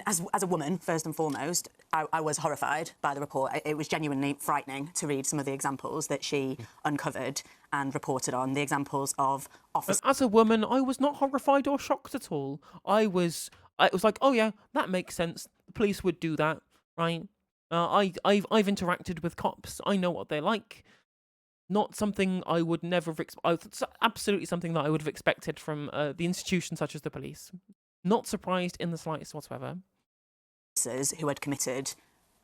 S5: as a woman, first and foremost, I was horrified by the report. It was genuinely frightening to read some of the examples that she uncovered and reported on. The examples of officers.
S1: As a woman, I was not horrified or shocked at all. It was like, oh yeah, that makes sense. The police would do that, right? I've interacted with cops. I know what they're like. Not something I would never have absolutely something that I would have expected from the institution such as the police. Not surprised in the slightest whatsoever.
S5: Who had committed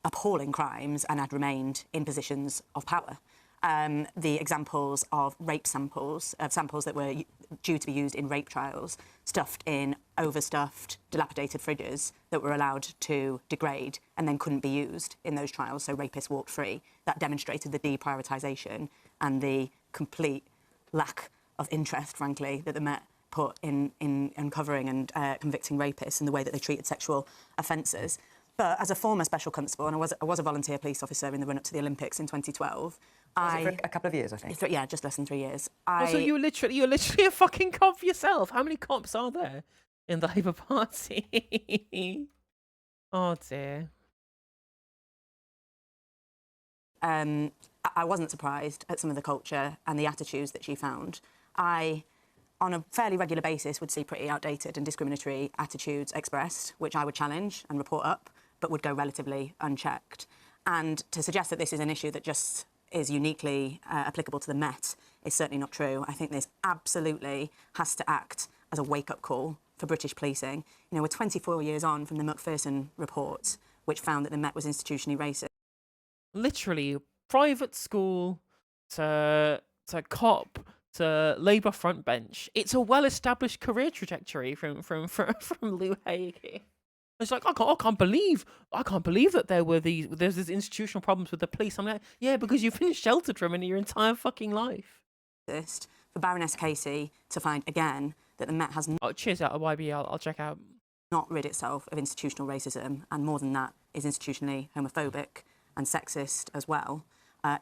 S5: appalling crimes and had remained in positions of power. The examples of rape samples, samples that were due to be used in rape trials, stuffed in overstuffed, dilapidated fridges that were allowed to degrade and then couldn't be used in those trials, so rapists walked free. That demonstrated the deprioritisation and the complete lack of interest, frankly, that the Met put in uncovering and convicting rapists and the way that they treated sexual offences. But as a former special constable, and I was a volunteer police officer in the run-up to the Olympics in 2012,
S2: Was it for a couple of years, I think?
S5: Yeah, just less than 3 years.
S1: So you're literally a fucking cop yourself. How many cops are there in the Labour Party? Oh dear.
S5: I wasn't surprised at some of the culture and the attitudes that she found. I, on a fairly regular basis, would see pretty outdated and discriminatory attitudes expressed, which I would challenge and report up, but would go relatively unchecked. And to suggest that this is an issue that just is uniquely applicable to the Met is certainly not true. I think this absolutely has to act as a wake-up call for British policing. You know, we're 24 years on from the Macpherson report, which found that the Met was institutionally racist.
S1: Literally, private school to cop to Labour front bench. It's a well-established career trajectory from Lou Haig. It's like I can't believe that there's these institutional problems with the police. I'm like, yeah, because you've been sheltered from it your entire fucking life.
S5: For Baroness Casey to find again that the Met has
S1: cheers out of YB. I'll check out.
S5: Not rid itself of institutional racism, and more than that, is institutionally homophobic and sexist as well,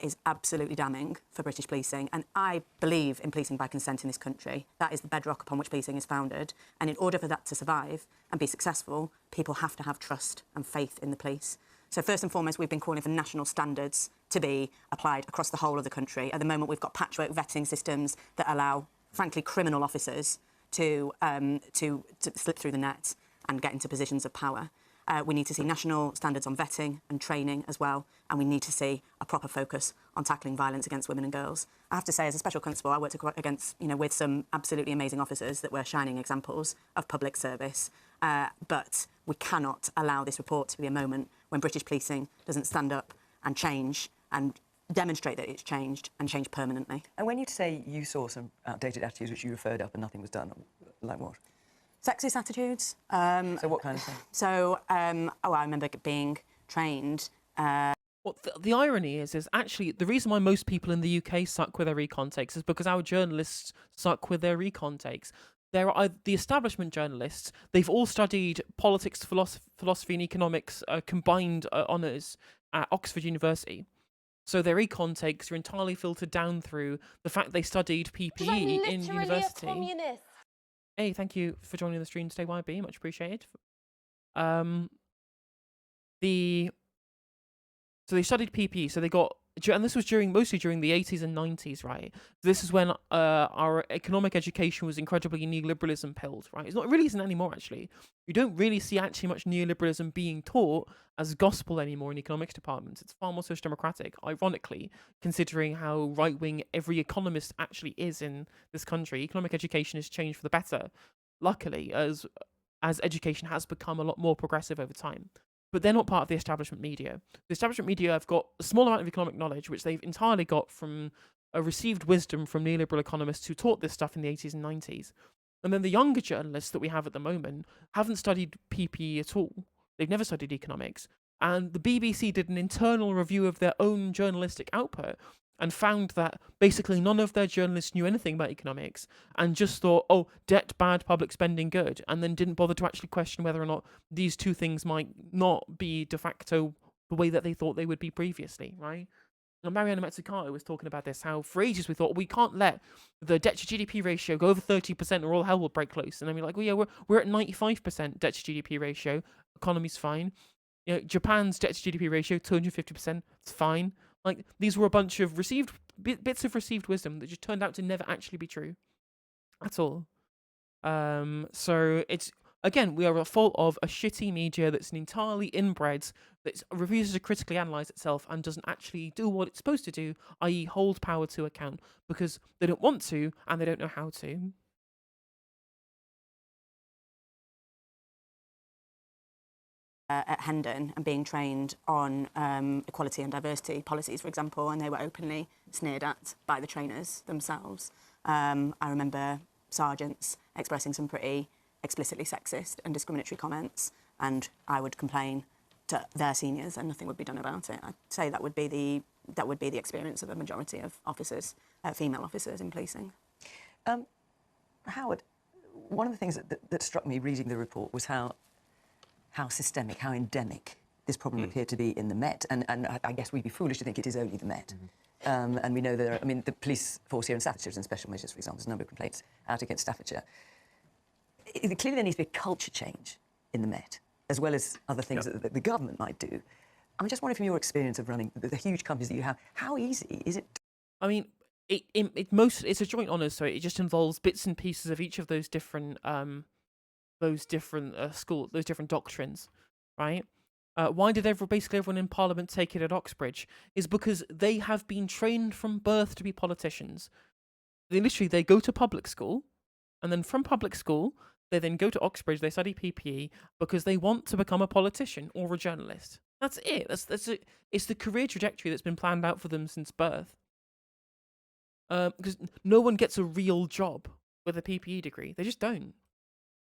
S5: is absolutely damning for British policing. And I believe in policing by consent in this country. That is the bedrock upon which policing is founded. And in order for that to survive and be successful, people have to have trust and faith in the police. So first and foremost, we've been calling for national standards to be applied across the whole of the country. At the moment, we've got patchwork vetting systems that allow, frankly, criminal officers to slip through the net and get into positions of power. We need to see national standards on vetting and training as well, and we need to see a proper focus on tackling violence against women and girls. I have to say, as a special constable, I worked with some absolutely amazing officers that were shining examples of public service, but we cannot allow this report to be a moment when British policing doesn't stand up and change and demonstrate that it's changed and changed permanently.
S2: And when you say you saw some outdated attitudes which you referred up and nothing was done, like what?
S5: Sexist attitudes.
S2: So what kind of thing?
S5: So, I remember being trained.
S1: Well, the irony is actually the reason why most people in the UK suck with their recon takes is because our journalists suck with their recon takes. There are the establishment journalists. They've all studied politics, philosophy, and economics combined honours at Oxford University. So their econ takes are entirely filtered down through the fact they studied PPE in university.
S15: A communist.
S1: Hey, thank you for joining the stream today, YB. Much appreciated. So they studied PPE. So they got, and this was mostly during the 80s and 90s, right? This is when our economic education was incredibly neoliberalism pilled, right? It really isn't anymore, actually. You don't really see actually much neoliberalism being taught as gospel anymore in economics departments. It's far more social democratic, ironically, considering how right-wing every economist actually is in this country. Economic education has changed for the better, luckily, as education has become a lot more progressive over time. But they're not part of the establishment media. The establishment media have got a small amount of economic knowledge, which they've entirely got from a received wisdom from neoliberal economists who taught this stuff in the 80s and 90s. And then the younger journalists that we have at the moment haven't studied PPE at all. They've never studied economics. And the BBC did an internal review of their own journalistic output and found that basically none of their journalists knew anything about economics and just thought, oh, debt bad, public spending good, and then didn't bother to actually question whether or not these two things might not be de facto the way that they thought they would be previously, right? Mariana Mazzucato was talking about this, how for ages we thought we can't let the debt to GDP ratio go over 30% or all hell will break loose. And then we're like, well, yeah, we're at 95% debt to GDP ratio. Economy's fine. You know, Japan's debt to GDP ratio, 250%. It's fine. Like, these were a bunch of bits of received wisdom that just turned out to never actually be true. That's all. So it's, again, we are a fault of a shitty media that's entirely inbred, that refuses to critically analyse itself and doesn't actually do what it's supposed to do, i.e. hold power to account, because they don't want to and they don't know how to.
S5: At Hendon and being trained on equality and diversity policies, for example, and they were openly sneered at by the trainers themselves. I remember sergeants expressing some pretty explicitly sexist and discriminatory comments, and I would complain to their seniors and nothing would be done about it. I'd say that would be the experience of a majority of officers, female officers in policing.
S2: Howard, one of the things that struck me reading the report was how systemic, how endemic this problem appeared to be in the Met, and I guess we'd be foolish to think it is only the Met. And we know there are, I mean, the police force here in Staffordshire is in special measures, for example. There's a number of complaints out against Staffordshire. Clearly there needs to be a culture change in the Met, as well as other things that the government might do. I'm just wondering, from your experience of running the huge companies that you have, how easy is it?
S1: I mean, it's a joint honours, so it just involves bits and pieces of each of those different those different doctrines, right? Why did basically everyone in Parliament take it at Oxbridge? Is because they have been trained from birth to be politicians. They go to public school, and then from public school, they then go to Oxbridge, they study PPE, because they want to become a politician or a journalist. That's it. It's the career trajectory that's been planned out for them since birth. Because no one gets a real job with a PPE degree. They just don't.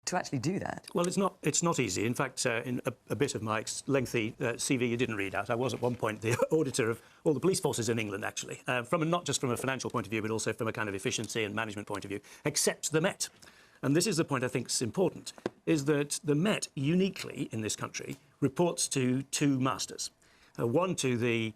S2: To actually do that?
S9: Well, it's not easy. In fact, in a bit of my lengthy CV you didn't read out, I was at one point the auditor of all the police forces in England, actually, not just from a financial point of view, but also from a kind of efficiency and management point of view, except the Met. And this is the point I think is important, is that the Met, uniquely in this country, reports to two masters. One to the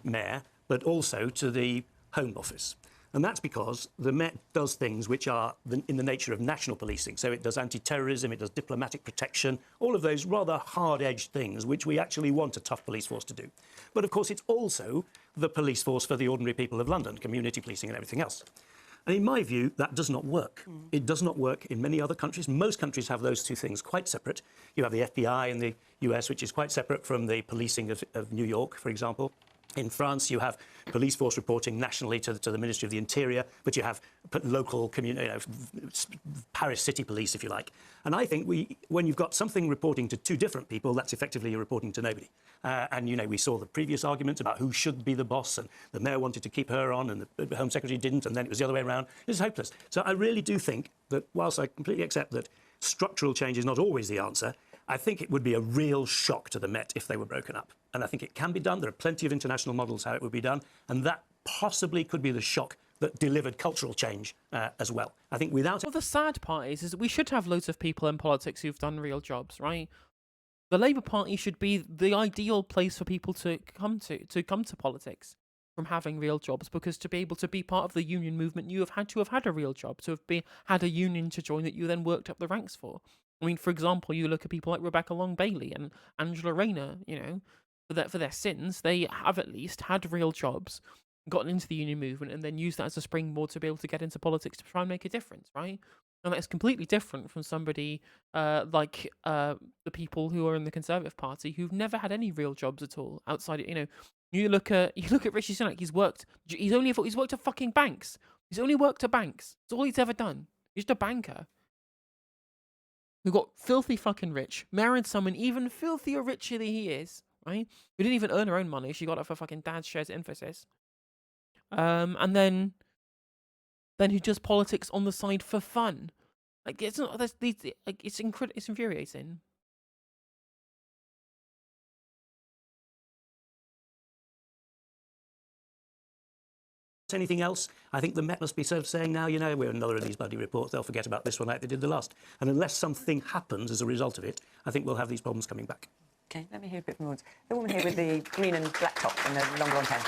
S9: mayor, but also to the Home Office. And that's because the Met does things which are in the nature of national policing. So it does anti-terrorism, it does diplomatic protection, all of those rather hard-edged things which we actually want a tough police force to do. But of course, it's also the police force for the ordinary people of London, community policing and everything else. And in my view, that does not work. It does not work in many other countries. Most countries have those two things quite separate. You have the FBI in the US, which is quite separate from the policing of New York, for example. In France, you have police force reporting nationally to the Ministry of the Interior, but you have local community, Paris City Police, if you like. And I think when you've got something reporting to two different people, that's effectively you're reporting to nobody. And, we saw the previous arguments about who should be the boss, and the mayor wanted to keep her on, and the Home Secretary didn't, and then it was the other way around. It's hopeless. So I really do think that, whilst I completely accept that structural change is not always the answer, I think it would be a real shock to the Met if they were broken up. And I think it can be done. There are plenty of international models how it would be done. And that possibly could be the shock that delivered cultural change as well. I think without...
S1: Well, the sad part is that we should have loads of people in politics who've done real jobs, right? The Labour Party should be the ideal place for people to come to politics from having real jobs, because to be able to be part of the union movement, you have had a real job, to have had a union to join that you then worked up the ranks for. I mean, for example, you look at people like Rebecca Long-Bailey and Angela Rayner, for their sins, they have at least had real jobs, gotten into the union movement, and then used that as a springboard to be able to get into politics to try and make a difference, right? And that's completely different from somebody like the people who are in the Conservative Party who've never had any real jobs at all outside. You look at Rishi Sunak. He's worked at fucking banks. He's only worked at banks. That's all he's ever done. He's just a banker who got filthy fucking rich, married someone even filthier richer than he is, right? Who didn't even earn her own money. She got it for fucking dad's shares at Infosys. And then who does politics on the side for fun. Like, it's not, it's infuriating.
S9: Anything else, I think the Met must be sort of saying now, we're another of these bloody reports, they'll forget about this one like they did the last. And unless something happens as a result of it, I think we'll have these problems coming back.
S2: OK, let me hear a bit from the woman here with the green and black top and the long blonde hair.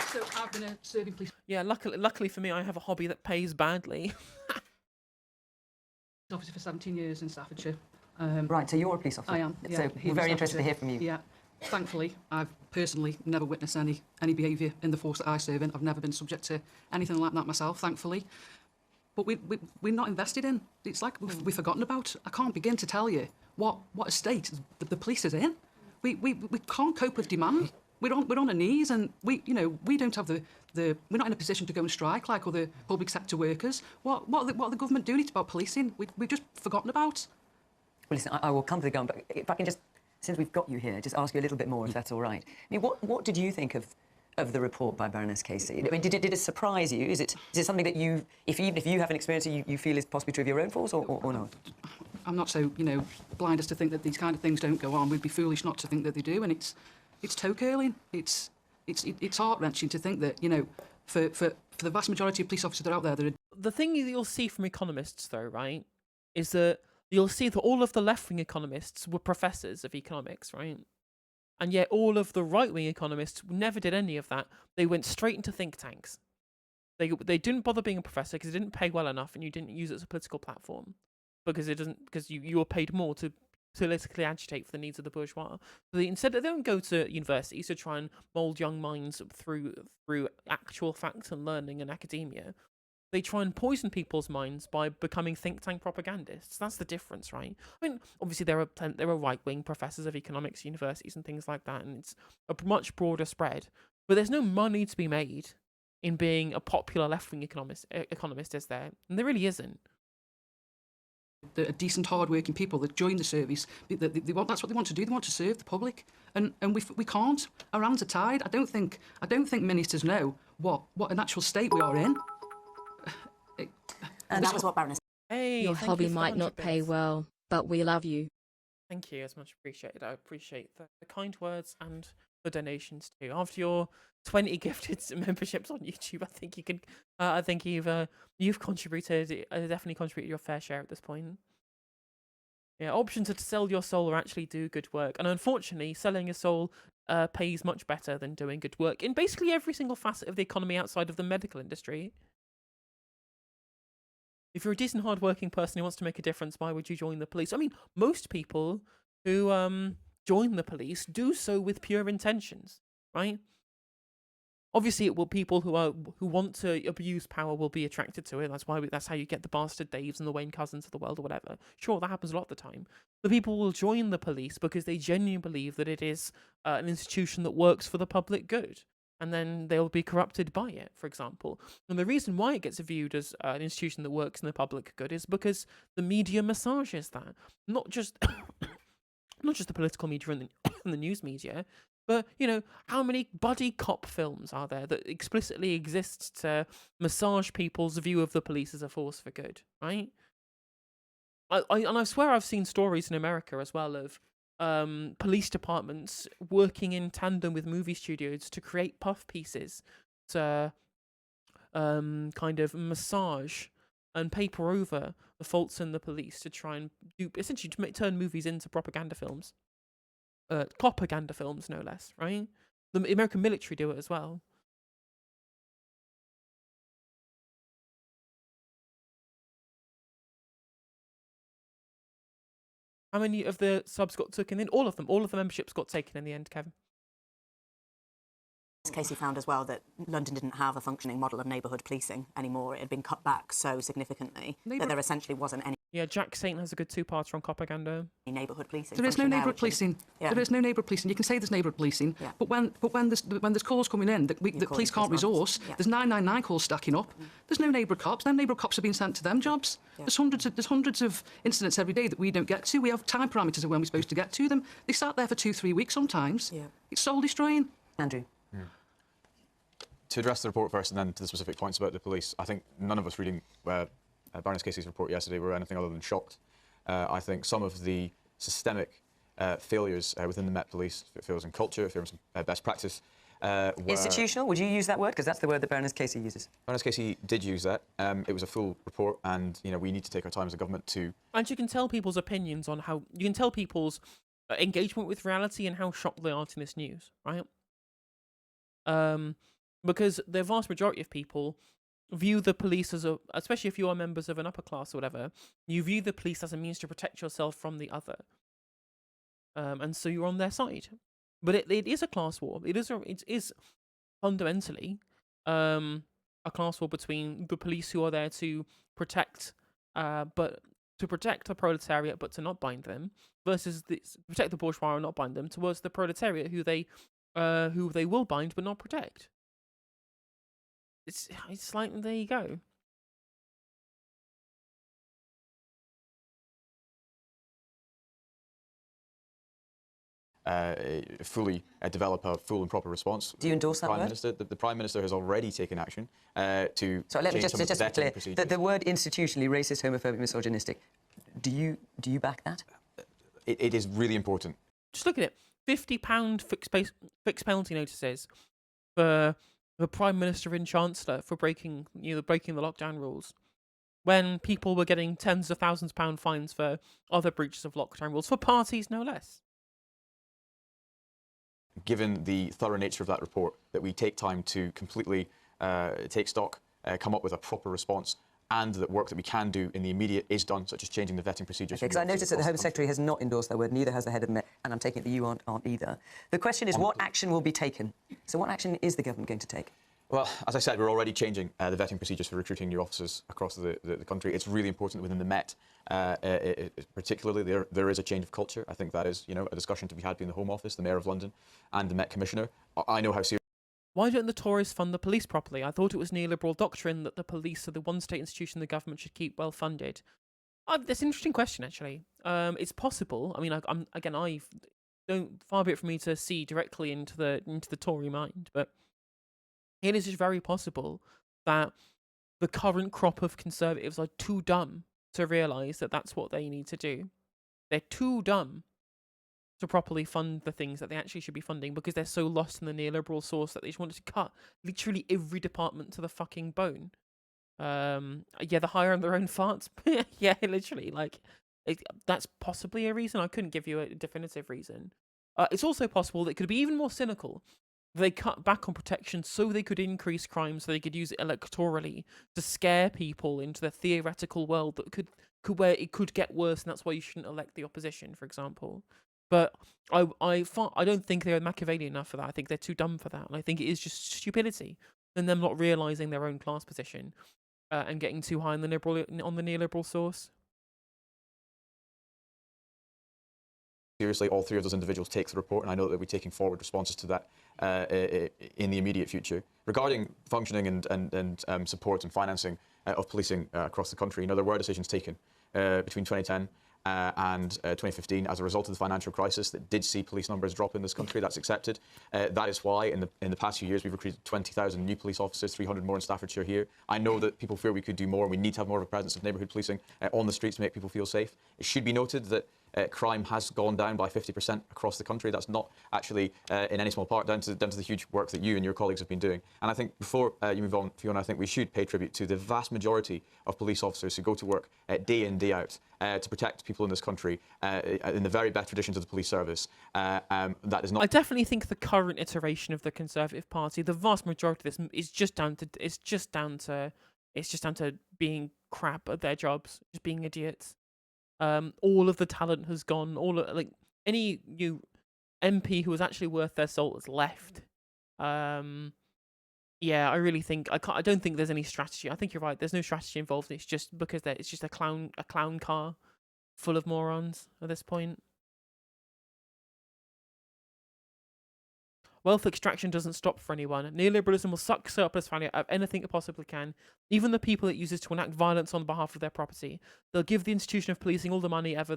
S3: So I've been a serving police
S1: Yeah, luckily for me, I have a hobby that pays badly.
S3: officer for 17 years in Staffordshire.
S2: Right, so you're a police officer.
S3: I am. Yeah,
S2: So
S3: here
S2: we're
S3: in
S2: very interested to
S3: Staffordshire.
S2: hear from you.
S3: Yeah. Thankfully, I've personally never witnessed any behaviour in the force that I serve in. I've never been subject to anything like that myself, thankfully. But we're not invested in. It's like we've forgotten about. I can't begin to tell you what a state the police is in. We can't cope with demand. We're on our knees, and we don't have the we're not in a position to go and strike like other public sector workers. What are the government doing about policing? We've just forgotten about.
S2: Well, listen, I will come to the gun, but if I can just, since we've got you here, just ask you a little bit more, if that's all right. I mean, what did you think of the report by Baroness Casey? I mean, did it surprise you? Is it something that you, even if you have an experience, you feel is possibly true of your own force, or not?
S3: I'm not so blind as to think that these kind of things don't go on. We'd be foolish not to think that they do, and it's toe curling. It's heart wrenching to think that for the vast majority of police officers that are out there,
S1: The thing that you'll see from economists, though, right, is that you'll see that all of the left-wing economists were professors of economics, right? And yet all of the right-wing economists never did any of that. They went straight into think tanks. They didn't bother being a professor because it didn't pay well enough, and you didn't use it as a political platform because you were paid more to politically agitate for the needs of the bourgeois. So instead, they don't go to universities to try and mould young minds through actual facts and learning and academia. They try and poison people's minds by becoming think tank propagandists. That's the difference, right? I mean, obviously there are right-wing professors of economics universities and things like that, and it's a much broader spread. But there's no money to be made in being a popular left-wing economist, is there? And there really isn't.
S3: The decent, hard-working people that join the service, that's what they want to do. They want to serve the public, and we can't. Our hands are tied. I don't think ministers know what an actual state we are in.
S5: And that was what Baroness.
S1: Hey,
S15: Your
S1: thank
S15: hobby
S1: you for the
S15: might not
S1: 100
S15: pay
S1: bits.
S15: well, but we love you.
S1: Thank you, it's much appreciated. I appreciate the kind words and the donations too. After your 20 gifted memberships on YouTube, I think you can. I think you've contributed. Definitely contributed your fair share at this point. Yeah, options are to sell your soul or actually do good work, and unfortunately, selling your soul pays much better than doing good work in basically every single facet of the economy outside of the medical industry. If you're a decent, hard-working person who wants to make a difference, why would you join the police? I mean, most people who join the police do so with pure intentions, right? Obviously, it will people who want to abuse power will be attracted to it. That's how you get the Bastard Daves and the Wayne Cousins of the world or whatever. Sure, that happens a lot of the time. But people will join the police because they genuinely believe that it is an institution that works for the public good. And then they'll be corrupted by it, for example. And the reason why it gets viewed as an institution that works in the public good is because the media massages that. Not just the political media and the news media, but, how many buddy cop films are there that explicitly exist to massage people's view of the police as a force for good, right? I swear I've seen stories in America as well of police departments working in tandem with movie studios to create puff pieces to kind of massage and paper over the faults in the police to try and essentially turn movies into propaganda films. Propaganda films, no less, right? The American military do it as well. How many of the subs got taken in? All of them. All of the memberships got taken in the end, Kevin.
S5: Casey found as well that London didn't have a functioning model of neighbourhood policing anymore. It had been cut back so significantly that there essentially wasn't any.
S1: Yeah, Jack Saint has a good two-parter on propaganda.
S5: Neighbourhood policing.
S3: There is no neighbourhood policing.
S5: Yeah.
S3: There is no neighbourhood policing. You can say there's neighbourhood policing,
S5: Yeah.
S3: but when there's calls coming in that police can't resource,
S5: Yeah.
S3: there's 999 calls stacking up. There's no neighbourhood cops. No neighbourhood cops are being sent to them jobs.
S5: Yeah.
S3: There's hundreds of incidents every day that we don't get to. We have time parameters of when we're supposed to get to them. They sat there for 2-3 weeks sometimes.
S5: Yeah.
S3: It's soul destroying.
S5: Andrew.
S4: To address the report first and then to the specific points about the police, I think none of us reading Baroness Casey's report yesterday were anything other than shocked. I think some of the systemic failures within the Met Police, failures in culture, failures in best practice.
S2: Institutional? Would you use that word? Because that's the word that Baroness Casey uses.
S4: Baroness Casey did use that. It was a full report, and we need to take our time as a government to.
S1: And you can tell people's opinions on how you can tell people's engagement with reality and how shocked they are to this news, right? because the vast majority of people view the police as especially if you are members of an upper class or whatever, you view the police as a means to protect yourself from the other. And so you're on their side. But it is a class war. It is fundamentally a class war between the police who are there to protect the proletariat but to not bind them, versus protect the bourgeois and not bind them, towards the proletariat who they will bind but not protect. It's like, there you go.
S4: Fully develop a full and proper response.
S2: Do you endorse that
S4: Prime
S2: word?
S4: Minister, the Prime Minister has already taken action to
S2: So let me
S4: change
S2: just
S4: some of the
S2: be
S4: vetting
S2: clear.
S4: procedures.
S2: The word institutionally racist, homophobic, misogynistic. Do you back that?
S4: It is really important.
S1: Just look at it. £50 fixed penalty notices for the Prime Minister and Chancellor for breaking the lockdown rules, when people were getting tens of thousands of pound fines for other breaches of lockdown rules, for parties no less.
S4: Given the thorough nature of that report, that we take time to completely take stock, come up with a proper response, and that work that we can do in the immediate is done, such as changing the vetting procedures.
S2: Okay, because I noticed that the Home Secretary has not endorsed that word, neither has the head of Met, and I'm taking it that you aren't either. The question is, what action will be taken? So what action is the government going to take?
S4: Well, as I said, we're already changing the vetting procedures for recruiting new officers across the country. It's really important within the Met, particularly, there is a change of culture. I think that is, a discussion to be had between the Home Office, the Mayor of London, and the Met Commissioner. I know how serious.
S1: Why don't the Tories fund the police properly? I thought it was neoliberal doctrine that the police are the one state institution the government should keep well funded. That's an interesting question, actually. It's possible. I mean, I don't, far be it from me to see directly into the Tory mind, but it is just very possible that the current crop of Conservatives are too dumb to realise that that's what they need to do. They're too dumb to properly fund the things that they actually should be funding, because they're so lost in the neoliberal source that they just wanted to cut literally every department to the fucking bone. The hire on their own farts. Yeah, literally. That's possibly a reason. I couldn't give you a definitive reason. It's also possible that it could be even more cynical. They cut back on protection so they could increase crime, so they could use it electorally to scare people into the theoretical world that could where it could get worse, and that's why you shouldn't elect the opposition, for example. But I don't think they're Machiavellian enough for that. I think they're too dumb for that, and I think it is just stupidity and them not realising their own class position and getting too high on the neoliberal source.
S4: Seriously, all three of those individuals take the report, and I know that we're taking forward responses to that in the immediate future. Regarding functioning and support and financing of policing across the country, there were decisions taken between 2010 and 2015 as a result of the financial crisis that did see police numbers drop in this country. That's accepted. That is why in the past few years we've recruited 20,000 new police officers, 300 more in Staffordshire here. I know that people feel we could do more. We need to have more of a presence of neighbourhood policing on the streets to make people feel safe. It should be noted that crime has gone down by 50% across the country. That's not actually in any small part down to the huge work that you and your colleagues have been doing. And I think before you move on, Fiona, I think we should pay tribute to the vast majority of police officers who go to work day in, day out to protect people in this country in the very best traditions of the police service. That is not.
S1: I definitely think the current iteration of the Conservative Party, the vast majority of this is just down to being crap at their jobs, just being idiots. All of the talent has gone. Any new MP who was actually worth their salt has left. I really think I don't think there's any strategy. I think you're right. There's no strategy involved. It's just because it's just a clown car full of morons at this point. Wealth extraction doesn't stop for anyone. Neoliberalism will suck surplus value out of anything it possibly can, even the people it uses to enact violence on behalf of their property. They'll give the institution of policing all the money ever,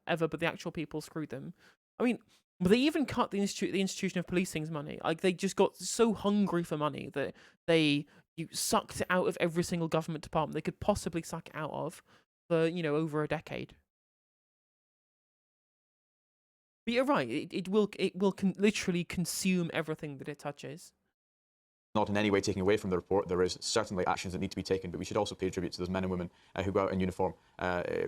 S1: but the actual people screwed them. I mean, they even cut the institution of policing's money. They just got so hungry for money that you sucked it out of every single government department they could possibly suck it out of for, over a decade. But you're right. It will literally consume everything that it touches.
S4: Not in any way taking away from the report. There is certainly actions that need to be taken, but we should also pay tribute to those men and women who go out in uniform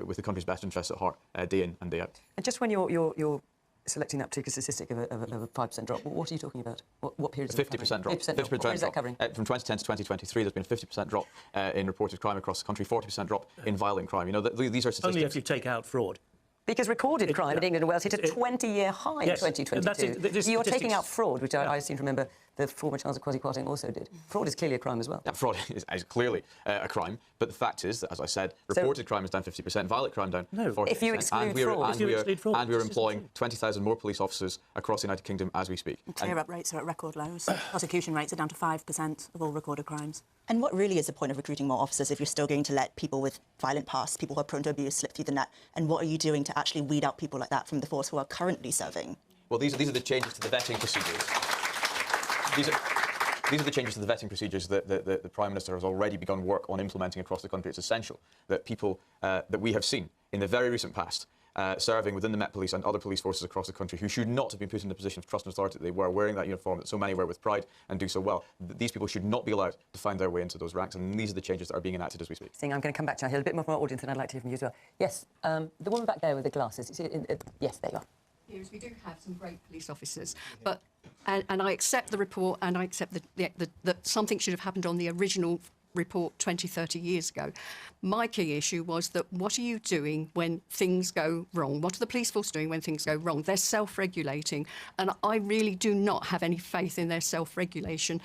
S4: with the country's best interests at heart, day in and day out.
S2: And just when you're selecting that particular statistic of a 5% drop. What are you talking about? What period?
S4: 50% drop.
S2: 50% drop. What is that covering?
S4: From 2010 to 2023, there's been a 50% drop in reported crime across the country, 40% drop in violent crime. You know, these are statistics.
S9: Only if you take out fraud.
S2: Because recorded crime in England and Wales hit a 20-year high
S9: yes,
S2: in 2022. You're taking out fraud, which I seem to remember the former Chancellor Kwasi Kwarteng also did. Fraud is clearly a crime as well.
S4: Yeah, fraud is clearly a crime, but the fact is that, as I said, reported crime is down 50%, violent crime down 40%.
S2: If you exclude fraud.
S4: And we're employing 20,000 more police officers across the United Kingdom as we speak.
S5: Clear-up rates are at record lows. Prosecution rates are down to 5% of all recorded crimes.
S15: And what really is the point of recruiting more officers if you're still going to let people with violent pasts, people who are prone to abuse, slip through the net? And what are you doing to actually weed out people like that from the force who are currently serving?
S4: Well, these are the changes to the vetting procedures. These are the changes to the vetting procedures that the Prime Minister has already begun work on implementing across the country. It's essential that people that we have seen in the very recent past serving within the Met Police and other police forces across the country who should not have been put in the position of trust and authority that they were, wearing that uniform that so many wear with pride and do so well. These people should not be allowed to find their way into those ranks, and these are the changes that are being enacted as we speak.
S2: I'm going to come back to you. I hear a bit more from our audience, and I'd like to hear from you as well. Yes, the woman back there with the glasses. Yes, there you are.
S16: Yes, we do have some great police officers, but and I accept the report, and I accept that something should have happened on the original report 20, 30 years ago. My key issue was that what are you doing when things go wrong? What are the police force doing when things go wrong? They're self-regulating, and I really do not have any faith in their self-regulation.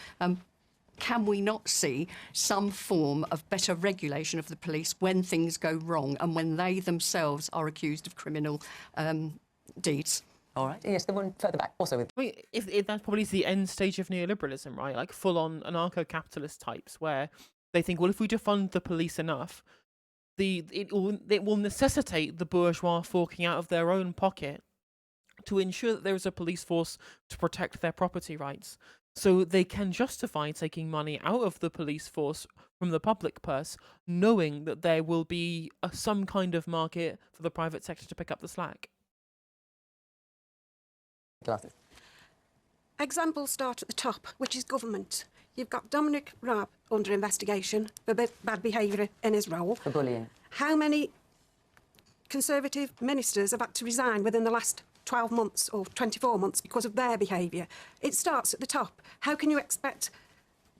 S16: Can we not see some form of better regulation of the police when things go wrong and when they themselves are accused of criminal deeds?
S2: All right. Yes, the one further back, also with...
S1: I mean, if that probably is the end stage of neoliberalism, right? Like full-on anarcho-capitalist types where they think, well, if we defund the police enough, it will necessitate the bourgeois forking out of their own pocket to ensure that there is a police force to protect their property rights. So they can justify taking money out of the police force from the public purse, knowing that there will be some kind of market for the private sector to pick up the slack.
S2: Glasses.
S17: Examples start at the top, which is government. You've got Dominic Raab under investigation for bad behaviour in his role.
S2: For bullying.
S17: How many Conservative ministers have had to resign within the last 12 months or 24 months because of their behaviour? It starts at the top. How can you expect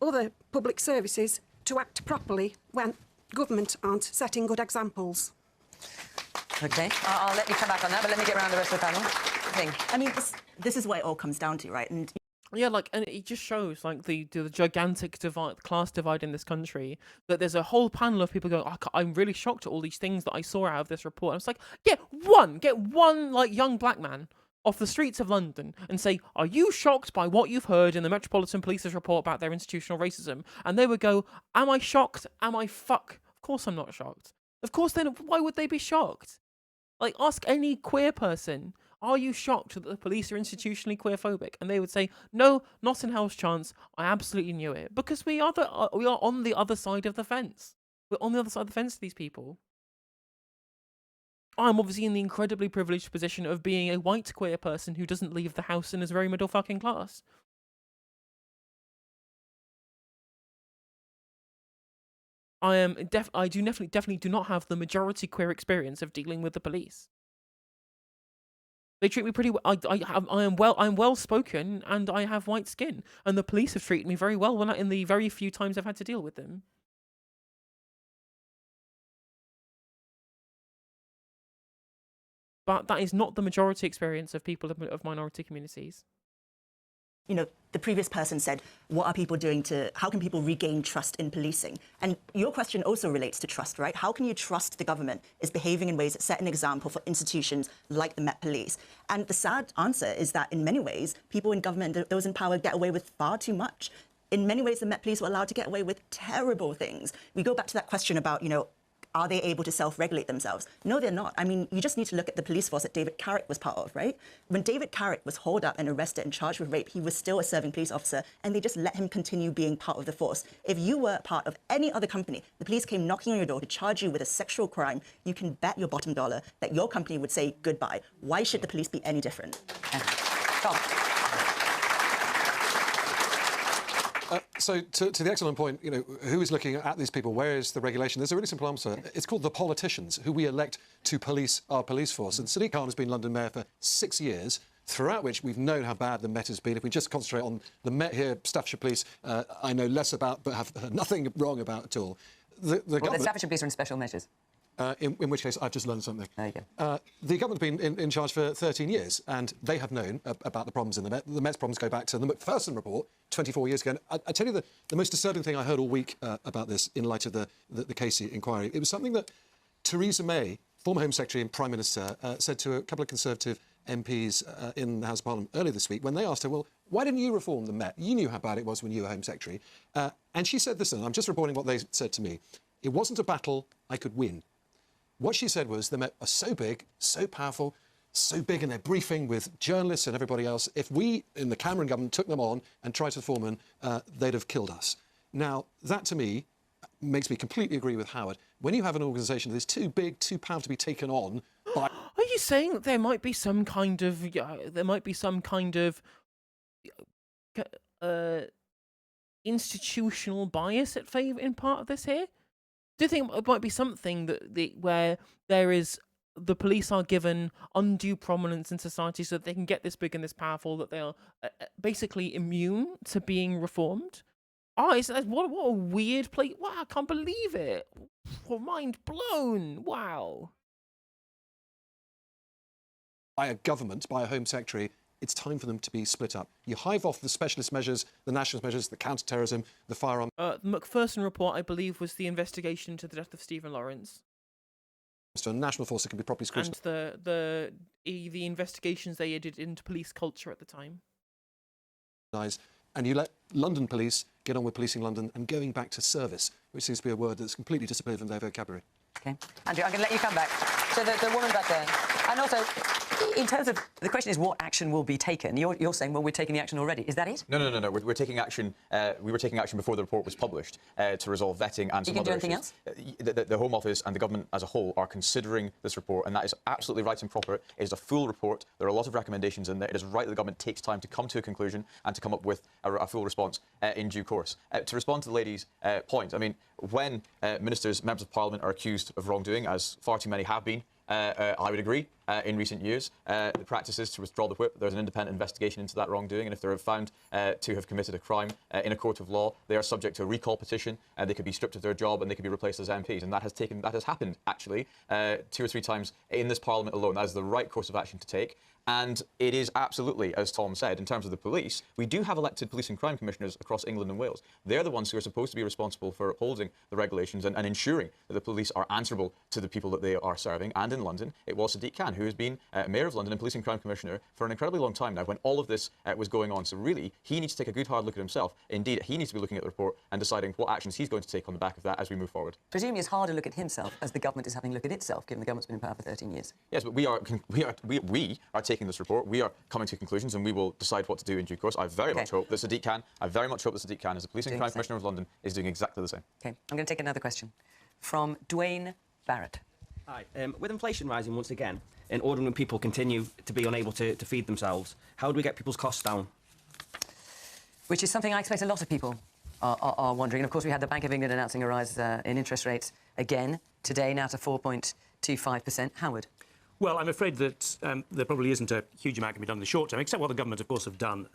S17: other public services to act properly when government aren't setting good examples?
S2: OK, I'll let you come back on that, but let me get around the rest of the panel.
S15: I mean, this is what it all comes down to, right? And
S1: yeah, and it just shows like the gigantic class divide in this country. That there's a whole panel of people going, I'm really shocked at all these things that I saw out of this report. And it's like, get one like young black man off the streets of London and say, are you shocked by what you've heard in the Metropolitan Police's report about their institutional racism? And they would go, am I shocked? Am I fuck? Of course I'm not shocked. Of course, then why would they be shocked? Like, ask any queer person, are you shocked that the police are institutionally queerphobic? And they would say, no, not in hell's chance. I absolutely knew it. Because we are on the other side of the fence. We're on the other side of the fence to these people. I'm obviously in the incredibly privileged position of being a white queer person who doesn't leave the house and is very middle fucking class. I definitely do not have the majority queer experience of dealing with the police. They treat me pretty well. I'm well spoken and I have white skin, and the police have treated me very well in the very few times I've had to deal with them. But that is not the majority experience of people of minority communities.
S15: You know, the previous person said, what are people doing how can people regain trust in policing? And your question also relates to trust, right? How can you trust the government is behaving in ways that set an example for institutions like the Met Police? And the sad answer is that in many ways, people in government, those in power, get away with far too much. In many ways, the Met Police were allowed to get away with terrible things. We go back to that question about, are they able to self-regulate themselves? No, they're not. I mean, you just need to look at the police force that David Carrick was part of, right? When David Carrick was hauled up and arrested and charged with rape, he was still a serving police officer, and they just let him continue being part of the force. If you were part of any other company, the police came knocking on your door to charge you with a sexual crime, you can bet your bottom dollar that your company would say goodbye. Why should the police be any different?
S2: Tom.
S10: So to the excellent point, who is looking at these people? Where is the regulation? There's a really simple answer. It's called the politicians, who we elect to police our police force. And Sadiq Khan has been London Mayor for 6 years. throughout which we've known how bad the Met has been. If we just concentrate on the Met here, Staffordshire Police, I know less about, but have heard nothing wrong about at all.
S2: The Staffordshire Police are in special measures.
S10: In which case, I've just learned something.
S2: There you go.
S10: The government's been in charge for 13 years, and they have known about the problems in the Met. The Met's problems go back to the Macpherson report 24 years ago. And I tell you the most disturbing thing I heard all week about this, in light of the Casey inquiry, it was something that Theresa May, former Home Secretary and Prime Minister, said to a couple of Conservative MPs in the House of Parliament earlier this week when they asked her, well, why didn't you reform the Met? You knew how bad it was when you were Home Secretary. And she said this, and I'm just reporting what they said to me. It wasn't a battle I could win. What she said was the Met are so big, so powerful, so big in their briefing with journalists and everybody else. If we, in the Cameron government, took them on and tried to reform them, they'd have killed us. Now, that to me makes me completely agree with Howard. When you have an organisation that is too big, too powerful to be taken on by...
S1: Are you saying that there might be some kind of institutional bias at favour in part of this here? Do you think it might be something where the police are given undue prominence in society so that they can get this big and this powerful that they are basically immune to being reformed? What a weird place! Wow, I can't believe it. Mind blown. Wow.
S10: By a government, by a Home Secretary, it's time for them to be split up. You hive off the specialist measures, the nationalist measures, the counter-terrorism, the firearm...
S1: The Macpherson report, I believe, was the investigation into the death of Stephen Lawrence.
S10: So a national force that can be properly scrutinised.
S1: And the investigations they did into police culture at the time.
S10: And you let London police get on with policing London and going back to service, which seems to be a word that's completely disappeared from their vocabulary.
S2: Okay. Andrew, I'm going to let you come back. So the woman back there. And also, in terms of... The question is what action will be taken. You're saying, well, we're taking the action already. Is that it?
S4: No. We're taking action... we were taking action before the report was published to resolve vetting and some other issues.
S2: You can do anything else?
S4: The Home Office and the government as a whole are considering this report, and that is absolutely right and proper. It is a full report. There are a lot of recommendations in there. It is right that the government takes time to come to a conclusion and to come up with a full response in due course. To respond to the lady's point, I mean, when ministers, members of Parliament are accused of wrongdoing, as far too many have been, I would agree, in recent years, the practice is to withdraw the whip. There's an independent investigation into that wrongdoing, and if they're found to have committed a crime in a court of law, they are subject to a recall petition, and they could be stripped of their job, and they could be replaced as MPs. And that has happened, actually, 2 or 3 times in this Parliament alone. That is the right course of action to take. And it is absolutely, as Tom said, in terms of the police, we do have elected police and crime commissioners across England and Wales. They're the ones who are supposed to be responsible for upholding the regulations and ensuring that the police are answerable to the people that they are serving. And in London, it was Sadiq Khan, who has been Mayor of London and Police and Crime Commissioner for an incredibly long time now, when all of this was going on. So really, he needs to take a good hard look at himself. Indeed, he needs to be looking at the report and deciding what actions he's going to take on the back of that as we move forward.
S2: Presumably it's harder to look at himself as the government is having a look at itself, given the government's been in power for 13 years.
S4: Yes, but we are taking this report. We are coming to conclusions, and we will decide what to do in due course. I very much hope that Sadiq Khan, as the Police and Crime Commissioner of London, is doing exactly the same.
S2: Okay, I'm going to take another question from Dwayne Barrett.
S18: Hi. With inflation rising once again, and ordinary people continue to be unable to feed themselves, how do we get people's costs down?
S2: Which is something I expect a lot of people are wondering. And of course, we had the Bank of England announcing a rise in interest rates again today, now to 4.25%. Howard?
S9: Well, I'm afraid that there probably isn't a huge amount can be done in the short term, except what the government, of course, have done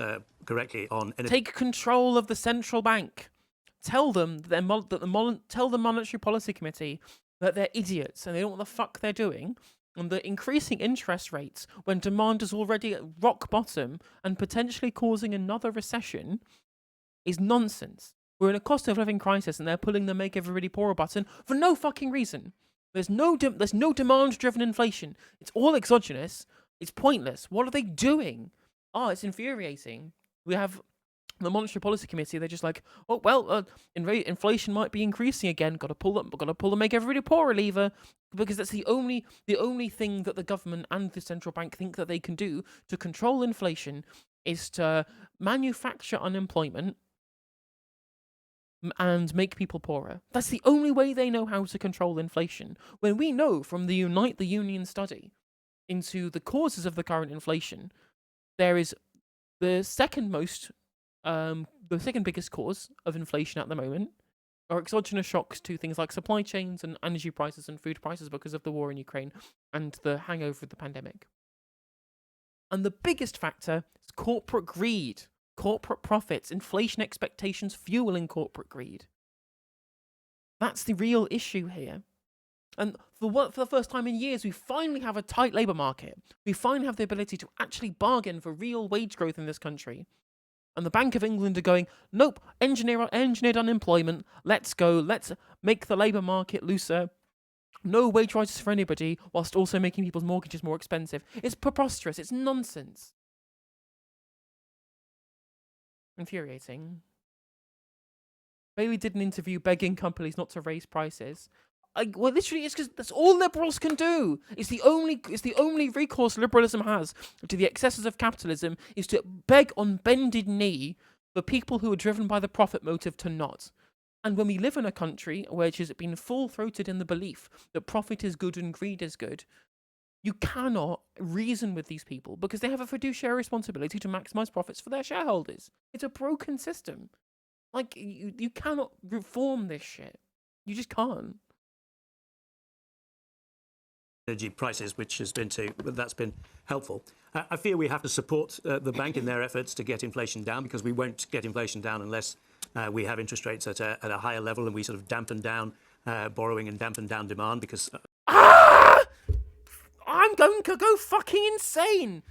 S9: correctly on...
S1: Take control of the central bank. Tell them tell the Monetary Policy Committee that they're idiots and they don't know what the fuck they're doing, and that increasing interest rates when demand is already at rock bottom and potentially causing another recession is nonsense. We're in a cost of living crisis and they're pulling the make everybody poorer button for no fucking reason. There's no demand-driven inflation. It's all exogenous. It's pointless. What are they doing? It's infuriating. We have the Monetary Policy Committee. They're just like, oh well, inflation might be increasing again. Got to pull the make everybody poorer lever, because that's the only thing that the government and the central bank think that they can do to control inflation is to manufacture unemployment and make people poorer. That's the only way they know how to control inflation. When we know from the Unite the Union study into the causes of the current inflation, there is the second biggest cause of inflation at the moment are exogenous shocks to things like supply chains and energy prices and food prices because of the war in Ukraine and the hangover of the pandemic. And the biggest factor is corporate greed, corporate profits, inflation expectations fueling corporate greed. That's the real issue here. And for the first time in years, we finally have a tight labour market. We finally have the ability to actually bargain for real wage growth in this country. And the Bank of England are going, nope, engineered unemployment, let's go, let's make the labour market looser. No wage rises for anybody, whilst also making people's mortgages more expensive. It's preposterous, it's nonsense. Infuriating. Bailey did an interview begging companies not to raise prices. Well, literally, it's because that's all liberals can do. It's the only recourse liberalism has to the excesses of capitalism is to beg on bended knee for people who are driven by the profit motive to not. And when we live in a country which has been full-throated in the belief that profit is good and greed is good, you cannot reason with these people because they have a fiduciary responsibility to maximize profits for their shareholders. It's a broken system. Like, you cannot reform this shit. You just can't.
S9: Energy prices, that's been helpful. I fear we have to support the bank in their efforts to get inflation down, because we won't get inflation down unless we have interest rates at a higher level and we sort of dampen down borrowing and dampen down demand, because...
S1: I'm going to go fucking insane!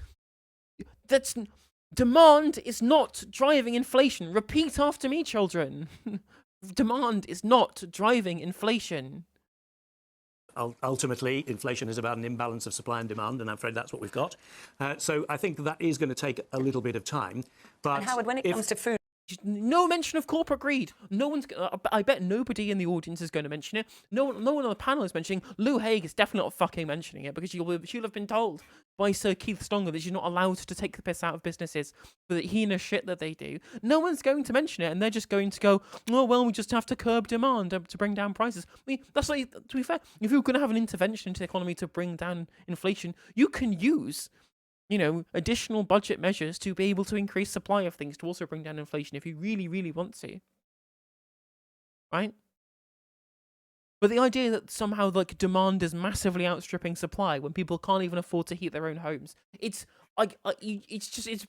S1: Demand is not driving inflation. Repeat after me, children. Demand is not driving inflation.
S9: Ultimately, inflation is about an imbalance of supply and demand, and I'm afraid that's what we've got. So I think that is going to take a little bit of time. But
S2: and Howard, when it comes to food...
S1: No mention of corporate greed. No one's. I bet nobody in the audience is going to mention it. No one on the panel is mentioning. Lou Haig is definitely not fucking mentioning it because she'll have been told by Sir Keith Stonger that she's not allowed to take the piss out of businesses for the heinous shit that they do. No one's going to mention it, and they're just going to go, oh well, we just have to curb demand to bring down prices. I mean, that's like, to be fair, if you're going to have an intervention into the economy to bring down inflation, you can use, additional budget measures to be able to increase supply of things to also bring down inflation if you really, really want to. Right? But the idea that somehow demand is massively outstripping supply when people can't even afford to heat their own homes, it's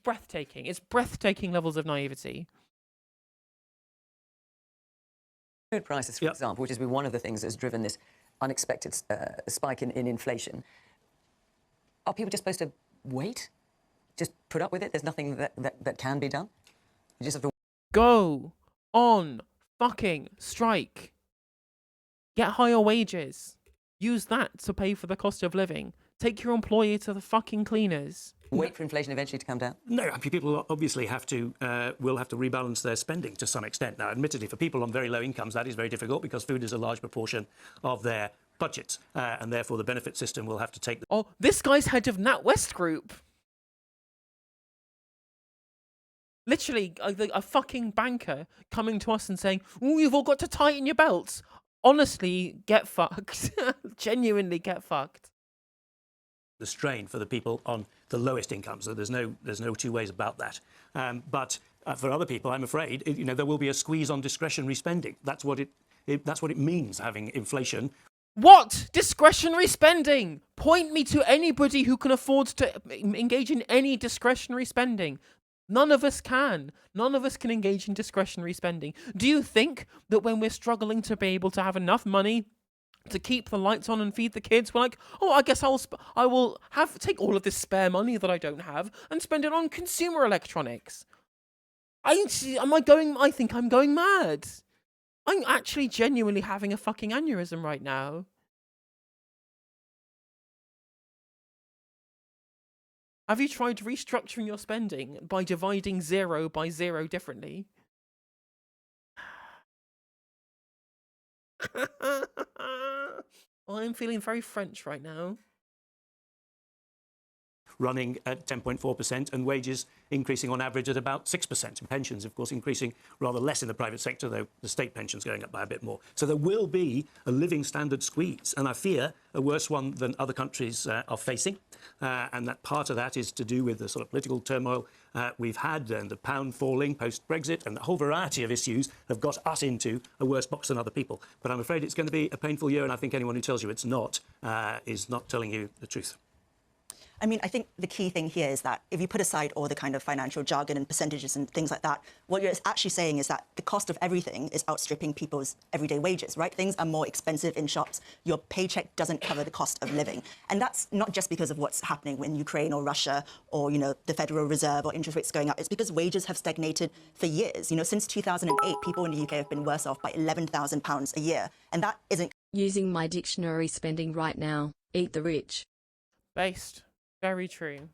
S1: breathtaking. It's breathtaking levels of naivety.
S2: Food prices, for example, which has been one of the things that's driven this unexpected spike in inflation. Are people just supposed to wait? Just put up with it? There's nothing that can be done? You just have to...
S1: Go on fucking strike. Get higher wages. Use that to pay for the cost of living. Take your employer to the fucking cleaners.
S2: Wait for inflation eventually to come down?
S9: No, people obviously will have to rebalance their spending to some extent. Now, admittedly, for people on very low incomes, that is very difficult because food is a large proportion of their budgets, and therefore the benefit system will have to take...
S1: Oh, this guy's head of NatWest Group. Literally, a fucking banker coming to us and saying, oh, you've all got to tighten your belts. Honestly, get fucked. Genuinely get fucked.
S9: The strain for the people on the lowest incomes. So there's no two ways about that. But for other people, I'm afraid, there will be a squeeze on discretionary spending. That's what it means, having inflation.
S1: What? Discretionary spending? Point me to anybody who can afford to engage in any discretionary spending. None of us can. None of us can engage in discretionary spending. Do you think that when we're struggling to be able to have enough money to keep the lights on and feed the kids, we're like, oh, I guess I will take all of this spare money that I don't have and spend it on consumer electronics? I think I'm going mad. I'm actually genuinely having a fucking aneurysm right now. Have you tried restructuring your spending by dividing 0 by 0 differently? I'm feeling very French right now.
S9: Running at 10.4% and wages increasing on average at about 6%. And pensions, of course, increasing rather less in the private sector, though the state pensions going up by a bit more. So there will be a living standard squeeze, and I fear a worse one than other countries are facing. And that part of that is to do with the sort of political turmoil we've had and the pound falling post-Brexit, and the whole variety of issues have got us into a worse box than other people. But I'm afraid it's going to be a painful year, and I think anyone who tells you it's not is not telling you the truth.
S5: I mean, I think the key thing here is that if you put aside all the kind of financial jargon and percentages and things like that, what you're actually saying is that the cost of everything is outstripping people's everyday wages, right? Things are more expensive in shops. Your paycheck doesn't cover the cost of living. And that's not just because of what's happening in Ukraine or Russia or, the Federal Reserve or interest rates going up. It's because wages have stagnated for years. Since 2008, people in the UK have been worse off by £11,000 a year. And that isn't...
S19: Using my dictionary spending right now. Eat the rich.
S1: Based. Very true.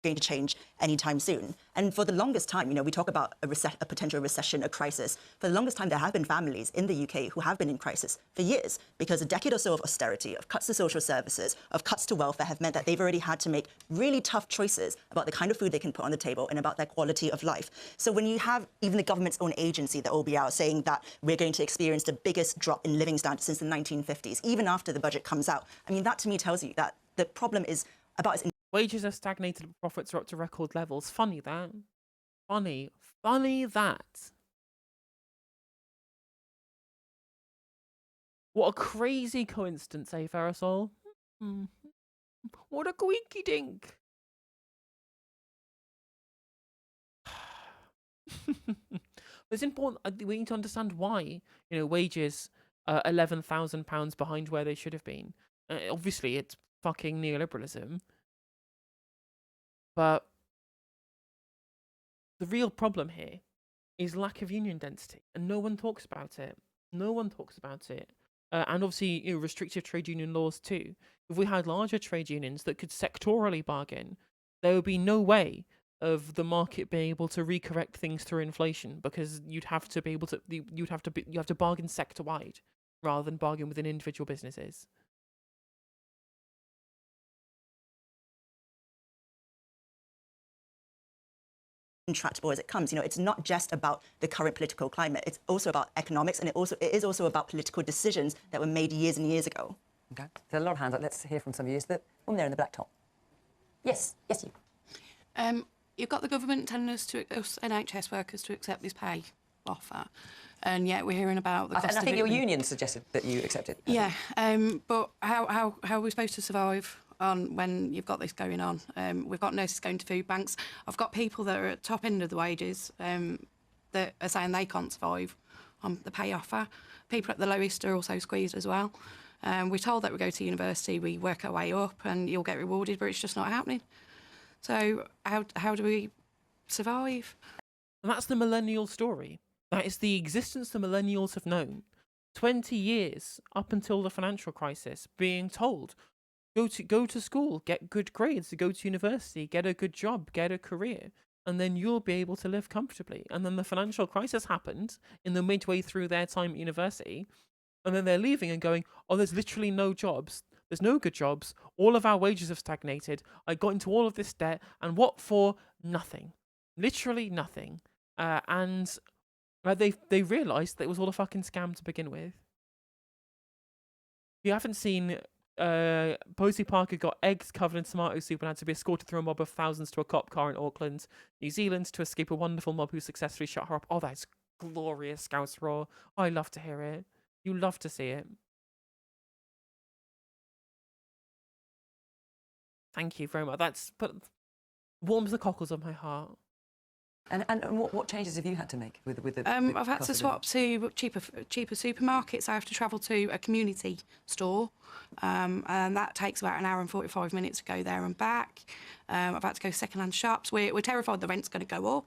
S5: Going to change anytime soon. And for the longest time, we talk about a potential recession, a crisis. For the longest time, there have been families in the UK who have been in crisis for years because a decade or so of austerity, of cuts to social services, of cuts to welfare have meant that they've already had to make really tough choices about the kind of food they can put on the table and about their quality of life. So when you have even the government's own agency, the OBR, saying that we're going to experience the biggest drop in living standards since the 1950s, even after the budget comes out, I mean, that to me tells you that the problem is about as...
S1: Wages have stagnated, but profits are up to record levels. Funny that. Funny that. What a crazy coincidence, eh, Ferrisol? What a quinky dink. It's important. We need to understand why, wages are £11,000 behind where they should have been. Obviously, it's fucking neoliberalism. But the real problem here is lack of union density, and no one talks about it. No one talks about it. And obviously, restrictive trade union laws too. If we had larger trade unions that could sectorally bargain, there would be no way of the market being able to recorrect things through inflation, because you'd have to be able to you have to bargain sector wide rather than bargain within individual businesses.
S5: intractable as it comes. It's not just about the current political climate. It's also about economics, and it is also about political decisions that were made years and years ago.
S2: Okay. There's a lot of hands up. Let's hear from some of you. Is the woman there in the black top? Yes, you.
S20: You've got the government telling us NHS workers to accept this pay offer, and yet we're hearing about the cost
S2: and I
S20: of
S2: think
S20: it.
S2: your union suggested that you accepted.
S20: Yeah, but how are we supposed to survive when you've got this going on? We've got nurses going to food banks. I've got people that are at the top end of the wages that are saying they can't survive on the pay offer. People at the lowest are also squeezed as well. We're told that we go to university, we work our way up and you'll get rewarded, but it's just not happening. So how do we survive?
S1: And that's the millennial story. That is the existence the millennials have known. 20 years up until the financial crisis, being told, go to school, get good grades, go to university, get a good job, get a career, and then you'll be able to live comfortably. And then the financial crisis happened in the midway through their time at university, and then they're leaving and going, oh, there's literally no jobs. There's no good jobs. All of our wages have stagnated. I got into all of this debt, and what for? Nothing. Literally nothing. And they realised that it was all a fucking scam to begin with. If you haven't seen, Posey Parker got eggs covered in tomato soup and had to be escorted through a mob of thousands to a cop car in Auckland, New Zealand, to escape a wonderful mob who successfully shut her up. Oh, that's glorious, Scouse Raw. I love to hear it. You love to see it. Thank you very much. Warms the cockles of my heart.
S2: And what changes have you had to make with the?
S20: I've had to swap to cheaper supermarkets. I have to travel to a community store, and that takes about an hour and 45 minutes to go there and back. I've had to go to second-hand shops. We're terrified the rent's going to go up.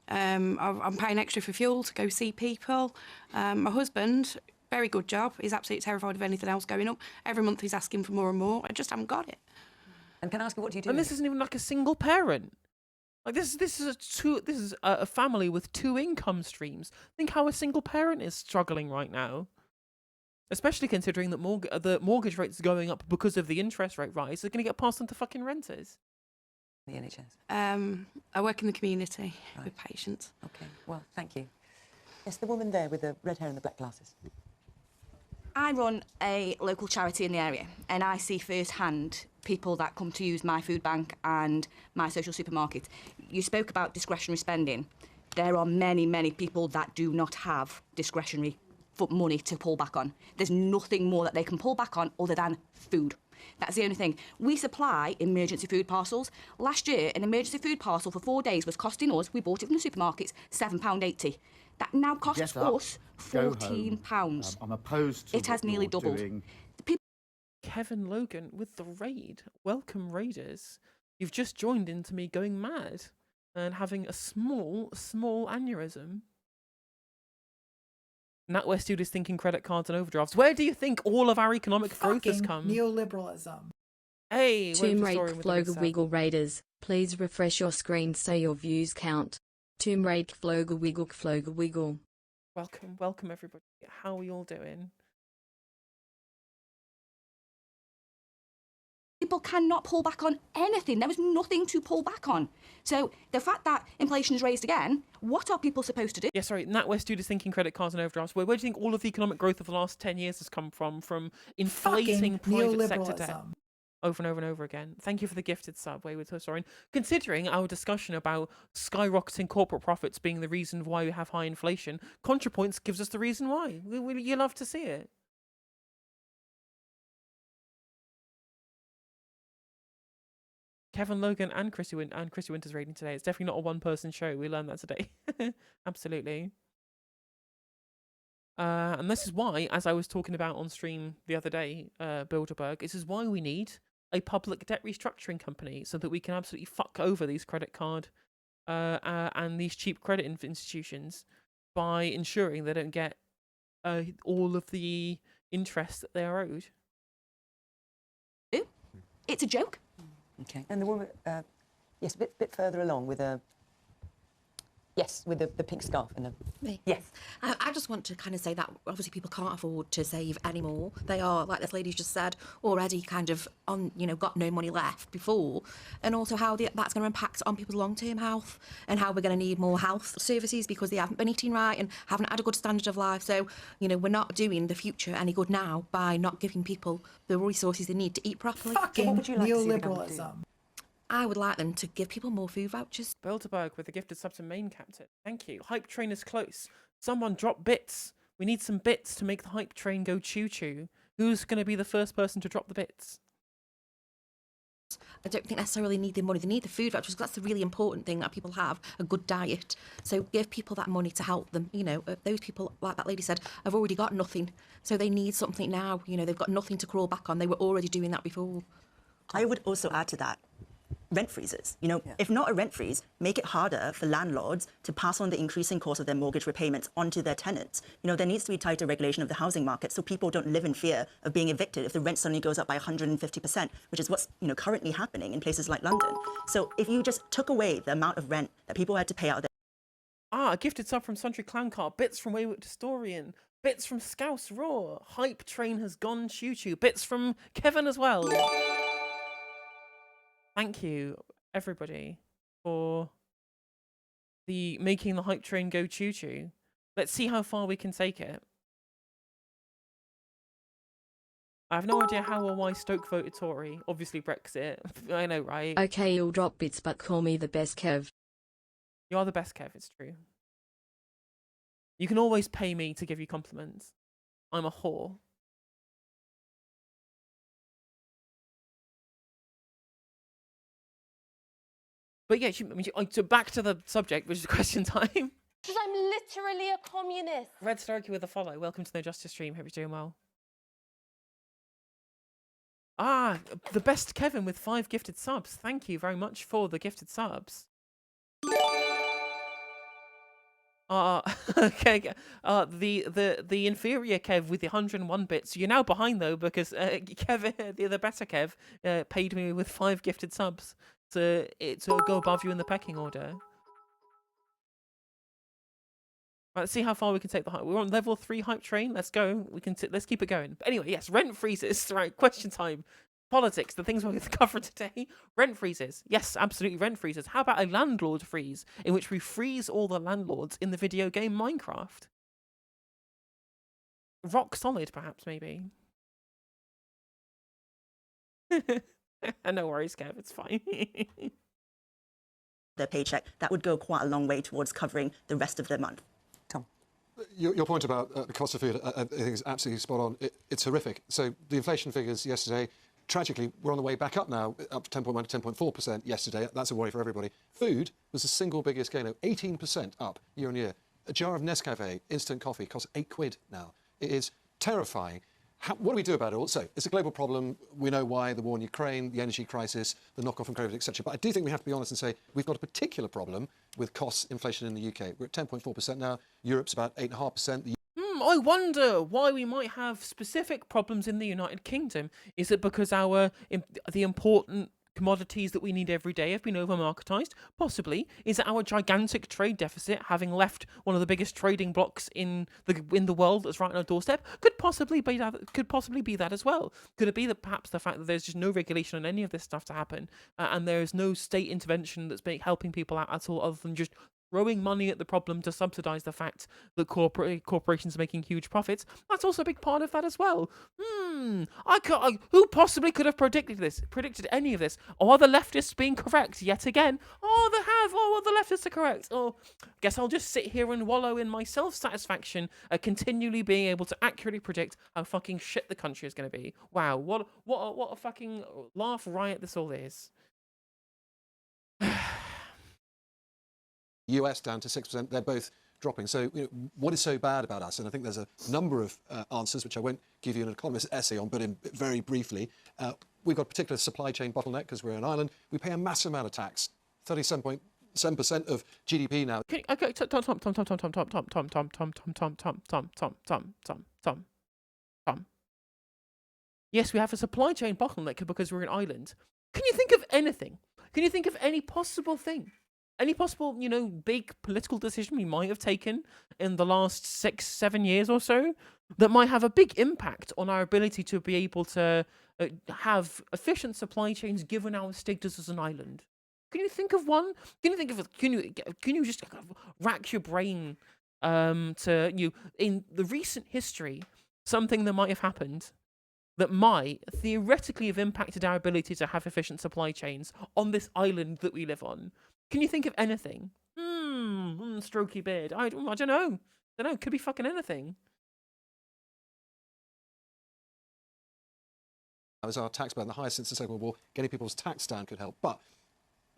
S20: I'm paying extra for fuel to go see people. My husband, very good job. He's absolutely terrified of anything else going up. Every month he's asking for more and more. I just haven't got it.
S2: And can I ask you, what do you do?
S1: And this isn't even like a single parent. Like this is a family with 2 income streams. Think how a single parent is struggling right now. Especially considering that the mortgage rates are going up because of the interest rate rise. They're going to get passed on to fucking renters.
S2: The NHS.
S20: I work in the community with patients.
S2: Okay, well, thank you. Yes, the woman there with the red hair and the black glasses.
S21: I run a local charity in the area, and I see firsthand people that come to use my food bank and my social supermarket. You spoke about discretionary spending. There are many, many people that do not have discretionary money to pull back on. There's nothing more that they can pull back on other than food. That's the only thing. We supply emergency food parcels. Last year, an emergency food parcel for 4 days was costing us, we bought it from the supermarkets, £7.80. That now costs us £14.
S6: I'm opposed to
S21: it has nearly doubled.
S6: Doing.
S1: Kevin Logan with the raid. Welcome, Raiders. You've just joined into me going mad and having a small aneurysm. NatWest Dude is thinking credit cards and overdrafts. Where do you think all of our economic growth has come?
S22: Neoliberalism.
S1: Hey,
S19: Tomb Raid Floga Wiggle Raiders, please refresh your screen so your views count. Tomb Raid Floga Wiggle.
S1: Welcome everybody. How are we all doing?
S21: People cannot pull back on anything. There was nothing to pull back on. So the fact that inflation is raised again, what are people supposed to do?
S1: Yeah, sorry, NatWest Dude is thinking credit cards and overdrafts. Where do you think all of the economic growth of the last 10 years has come from? From inflating private sector debt over and over and over again. Thank you for the gifted sub, Wayward Historian. Considering our discussion about skyrocketing corporate profits being the reason why we have high inflation, ContraPoints gives us the reason why. You love to see it. Kevin Logan and Chrissy Winter's rating today. It's definitely not a one-person show. We learned that today. Absolutely. And this is why, as I was talking about on stream the other day, Bilderberg, this is why we need a public debt restructuring company so that we can absolutely fuck over these credit card and these cheap credit institutions by ensuring they don't get all of the interest that they are owed.
S21: It's a joke.
S2: Okay. And the woman, yes, a bit further along with a. Yes, with the pink scarf and the.
S23: Me?
S2: Yes.
S23: I just want to kind of say that obviously people can't afford to save anymore. They are, like this lady's just said, already kind of on, got no money left before. And also how that's going to impact on people's long-term health and how we're going to need more health services because they haven't been eating right and haven't had a good standard of life. So, we're not doing the future any good now by not giving people the resources they need to eat properly.
S22: Fucking neoliberalism.
S23: I would like them to give people more food vouchers.
S1: Bilderberg with the gifted sub to main captain. Thank you. Hype train is close. Someone drop bits. We need some bits to make the hype train go choo-choo. Who's going to be the first person to drop the bits?
S23: I don't think necessarily need the money. They need the food vouchers because that's the really important thing that people have, a good diet. So give people that money to help them. Those people, like that lady said, have already got nothing. So they need something now. They've got nothing to crawl back on. They were already doing that before.
S5: I would also add to that rent freezes. If not a rent freeze, make it harder for landlords to pass on the increasing cost of their mortgage repayments onto their tenants. There needs to be tighter regulation of the housing market so people don't live in fear of being evicted if the rent suddenly goes up by 150%, which is what's currently happening in places like London. So if you just took away the amount of rent that people had to pay out of
S1: A gifted sub from Sundry Clown Car. Bits from Wayward Historian. Bits from Scouse Raw. Hype train has gone choo-choo. Bits from Kevin as well. Thank you, everybody, for making the hype train go choo-choo. Let's see how far we can take it. I have no idea how or why Stoke voted Tory. Obviously Brexit. I know, right?
S19: Okay, you'll drop bits, but call me the best Kev.
S1: You are the best, Kev. It's true. You can always pay me to give you compliments. I'm a whore. But yeah, so back to the subject, which is question time.
S24: Because I'm literally a communist.
S1: Red Starkey with a follow. Welcome to No Justice Stream. Hope you're doing well. The best Kevin with 5 gifted subs. Thank you very much for the gifted subs. Okay. The inferior Kev with the 101 bits. You're now behind though because Kevin, the better Kev, paid me with 5 gifted subs to go above you in the pecking order. Right, let's see how far we can take the hype. We're on level 3 hype train. Let's go. Let's keep it going. But anyway, yes, rent freezes. Right, question time. Politics, the things we're going to cover today. Rent freezes. Yes, absolutely, rent freezes. How about a landlord freeze, in which we freeze all the landlords in the video game Minecraft? Rock solid, perhaps, maybe. No worries, Kev, it's fine.
S5: their paycheck, that would go quite a long way towards covering the rest of their month. Tom.
S10: Your point about the cost of food, I think is absolutely spot on. It's horrific. So the inflation figures yesterday, tragically, we're on the way back up now, up 10.1 to 10.4% yesterday. That's a worry for everybody. Food was the single biggest gainer, 18% up year on year. A jar of Nescafe instant coffee costs £8 now. It is terrifying. What do we do about it all? So it's a global problem. We know why, the war in Ukraine, the energy crisis, the knock-off from COVID, etc. But I do think we have to be honest and say we've got a particular problem with cost inflation in the UK. We're at 10.4% now. Europe's about 8.5%.
S1: I wonder why we might have specific problems in the United Kingdom. Is it because the important commodities that we need every day have been over-marketised? Possibly. Is it our gigantic trade deficit, having left one of the biggest trading blocks in the world that's right on our doorstep? Could possibly be that as well. Could it be that perhaps the fact that there's just no regulation on any of this stuff to happen, and there is no state intervention that's helping people out at all, other than just throwing money at the problem to subsidise the fact that corporations are making huge profits? That's also a big part of that as well. Who possibly could have predicted any of this? Or are the leftists being correct yet again? Oh, they have. Oh, well, the leftists are correct. Oh, guess I'll just sit here and wallow in my self-satisfaction at continually being able to accurately predict how fucking shit the country is going to be. Wow, what a fucking laugh riot this all is.
S10: US down to 6%, they're both dropping. So what is so bad about us? And I think there's a number of answers, which I won't give you an economist essay on, but very briefly. We've got a particular supply chain bottleneck because we're an island. We pay a massive amount of tax, 37.7% of GDP now.
S1: Okay, Tom. Yes, we have a supply chain bottleneck because we're an island. Can you think of anything? Can you think of any possible thing? Any possible, big political decision we might have taken in the last 6-7 years or so that might have a big impact on our ability to be able to have efficient supply chains given our status as an island? Can you think of one? Can you just rack your brain to in the recent history something that might have happened that might theoretically have impacted our ability to have efficient supply chains on this island that we live on? Can you think of anything? Strokey beard. I don't know. Could be fucking anything.
S10: As our tax burden, the highest since the Second World War, getting people's tax down could help. But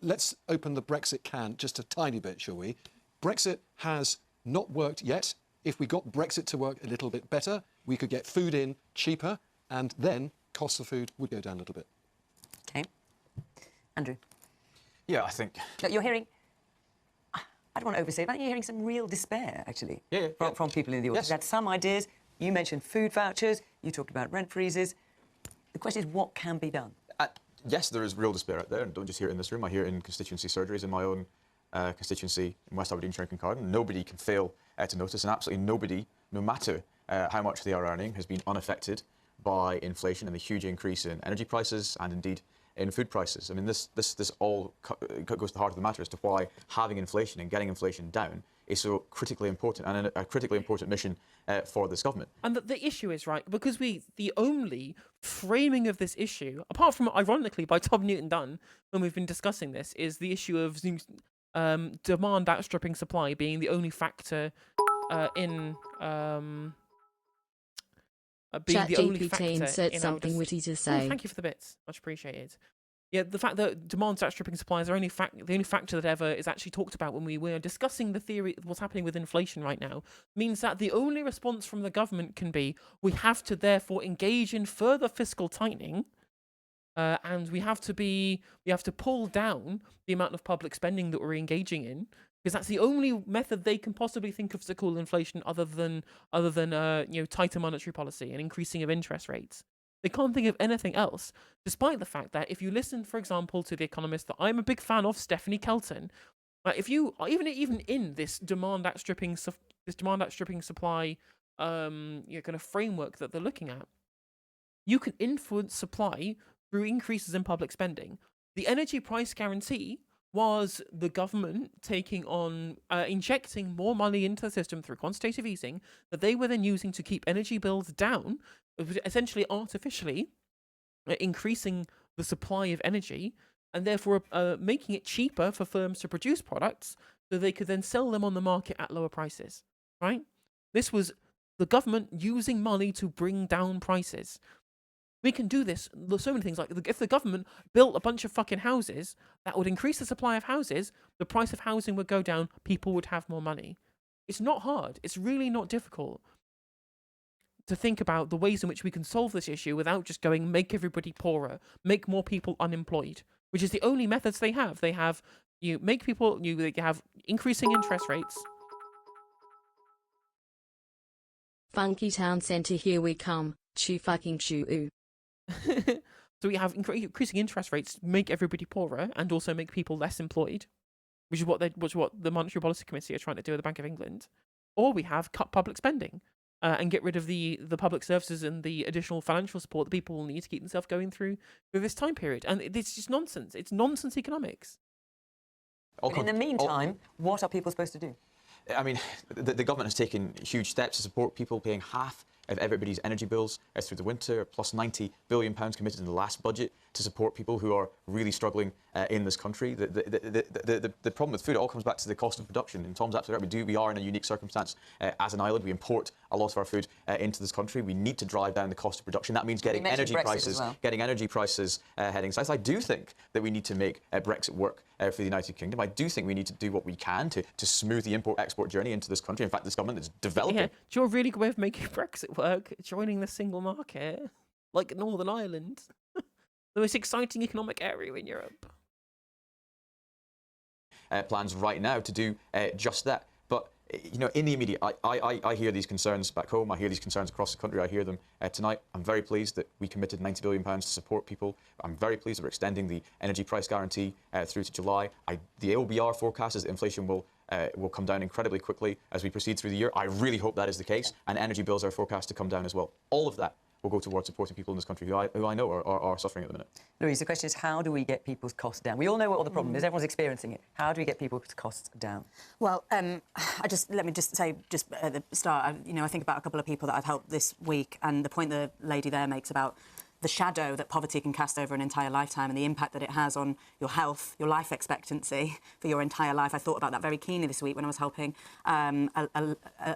S10: let's open the Brexit can just a tiny bit, shall we? Brexit has not worked yet. If we got Brexit to work a little bit better, we could get food in cheaper, and then costs of food would go down a little bit.
S2: Okay. Andrew?
S4: Yeah, I think...
S2: You're hearing... I don't want to overstate, but you're hearing some real despair, actually, from people in the audience.
S4: Yes.
S2: You had some ideas. You mentioned food vouchers. You talked about rent freezes. The question is, what can be done?
S4: Yes, there is real despair out there, and don't just hear it in this room. I hear it in constituency surgeries in my own constituency in West Aberdeenshire and Kincardine. Nobody can fail to notice, and absolutely nobody, no matter how much they are earning, has been unaffected by inflation and the huge increase in energy prices and indeed in food prices. I mean, this all goes to the heart of the matter as to why having inflation and getting inflation down is so critically important and a critically important mission for this government.
S1: And the issue is, right, because the only framing of this issue, apart from, ironically, by Tom Newton-Dunn, when we've been discussing this, is the issue of demand outstripping supply being the only factor in...
S19: ChatGPT insert something witty to say.
S1: Thank you for the bits. Much appreciated. Yeah, the fact that demand's outstripping supply is the only factor that ever is actually talked about when we were discussing the theory of what's happening with inflation right now, means that the only response from the government can be, we have to therefore engage in further fiscal tightening, and we have to pull down the amount of public spending that we're engaging in, because that's the only method they can possibly think of to cool inflation, other than tighter monetary policy and increasing of interest rates. They can't think of anything else, despite the fact that if you listen, for example, to The Economist, that I'm a big fan of, Stephanie Kelton, if you even in this demand outstripping supply kind of framework that they're looking at, you can influence supply through increases in public spending. The energy price guarantee was the government taking on, injecting more money into the system through quantitative easing that they were then using to keep energy bills down, essentially artificially increasing the supply of energy, and therefore making it cheaper for firms to produce products so they could then sell them on the market at lower prices, right? This was the government using money to bring down prices. We can do this. There's so many things. Like if the government built a bunch of fucking houses, that would increase the supply of houses. The price of housing would go down. People would have more money. It's not hard. It's really not difficult to think about the ways in which we can solve this issue without just going make everybody poorer, make more people unemployed, which is the only methods they have. They have you make people they have increasing interest rates.
S19: Funky Town Centre, here we come. Chew fucking chew.
S1: So we have increasing interest rates, make everybody poorer, and also make people less employed, which is what the Monetary Policy Committee are trying to do at the Bank of England. Or we have cut public spending and get rid of the public services and the additional financial support that people will need to keep themselves going through this time period. And it's just nonsense. It's nonsense economics.
S2: But in the meantime, what are people supposed to do?
S4: I mean, the government has taken huge steps to support people, paying half of everybody's energy bills through the winter, plus £90 billion committed in the last budget to support people who are really struggling in this country. The problem with food, it all comes back to the cost of production. And Tom's absolutely right. We are in a unique circumstance as an island. We import a lot of our food into this country. We need to drive down the cost of production. That means getting energy prices heading south. I do think that we need to make Brexit work for the United Kingdom. I do think we need to do what we can to smooth the import-export journey into this country. In fact, this government is developing.
S1: Yeah, do you know a really good way of making Brexit work? Joining the single market, like Northern Ireland. The most exciting economic area in Europe.
S4: Plans right now to do just that. But you know, in the immediate, I hear these concerns back home. I hear these concerns across the country. I hear them tonight. I'm very pleased that we committed £90 billion to support people. I'm very pleased that we're extending the energy price guarantee through to July. The OBR forecast is that inflation will come down incredibly quickly as we proceed through the year. I really hope that is the case, and energy bills are forecast to come down as well. All of that will go towards supporting people in this country who I know are suffering at the minute.
S2: Louise, the question is, how do we get people's costs down? We all know what the problem is. Everyone's experiencing it. How do we get people's costs down?
S5: Well, let me just say, just at the start, I think about a couple of people that I've helped this week, and the point the lady there makes about the shadow that poverty can cast over an entire lifetime and the impact that it has on your health, your life expectancy for your entire life. I thought about that very keenly this week when I was helping a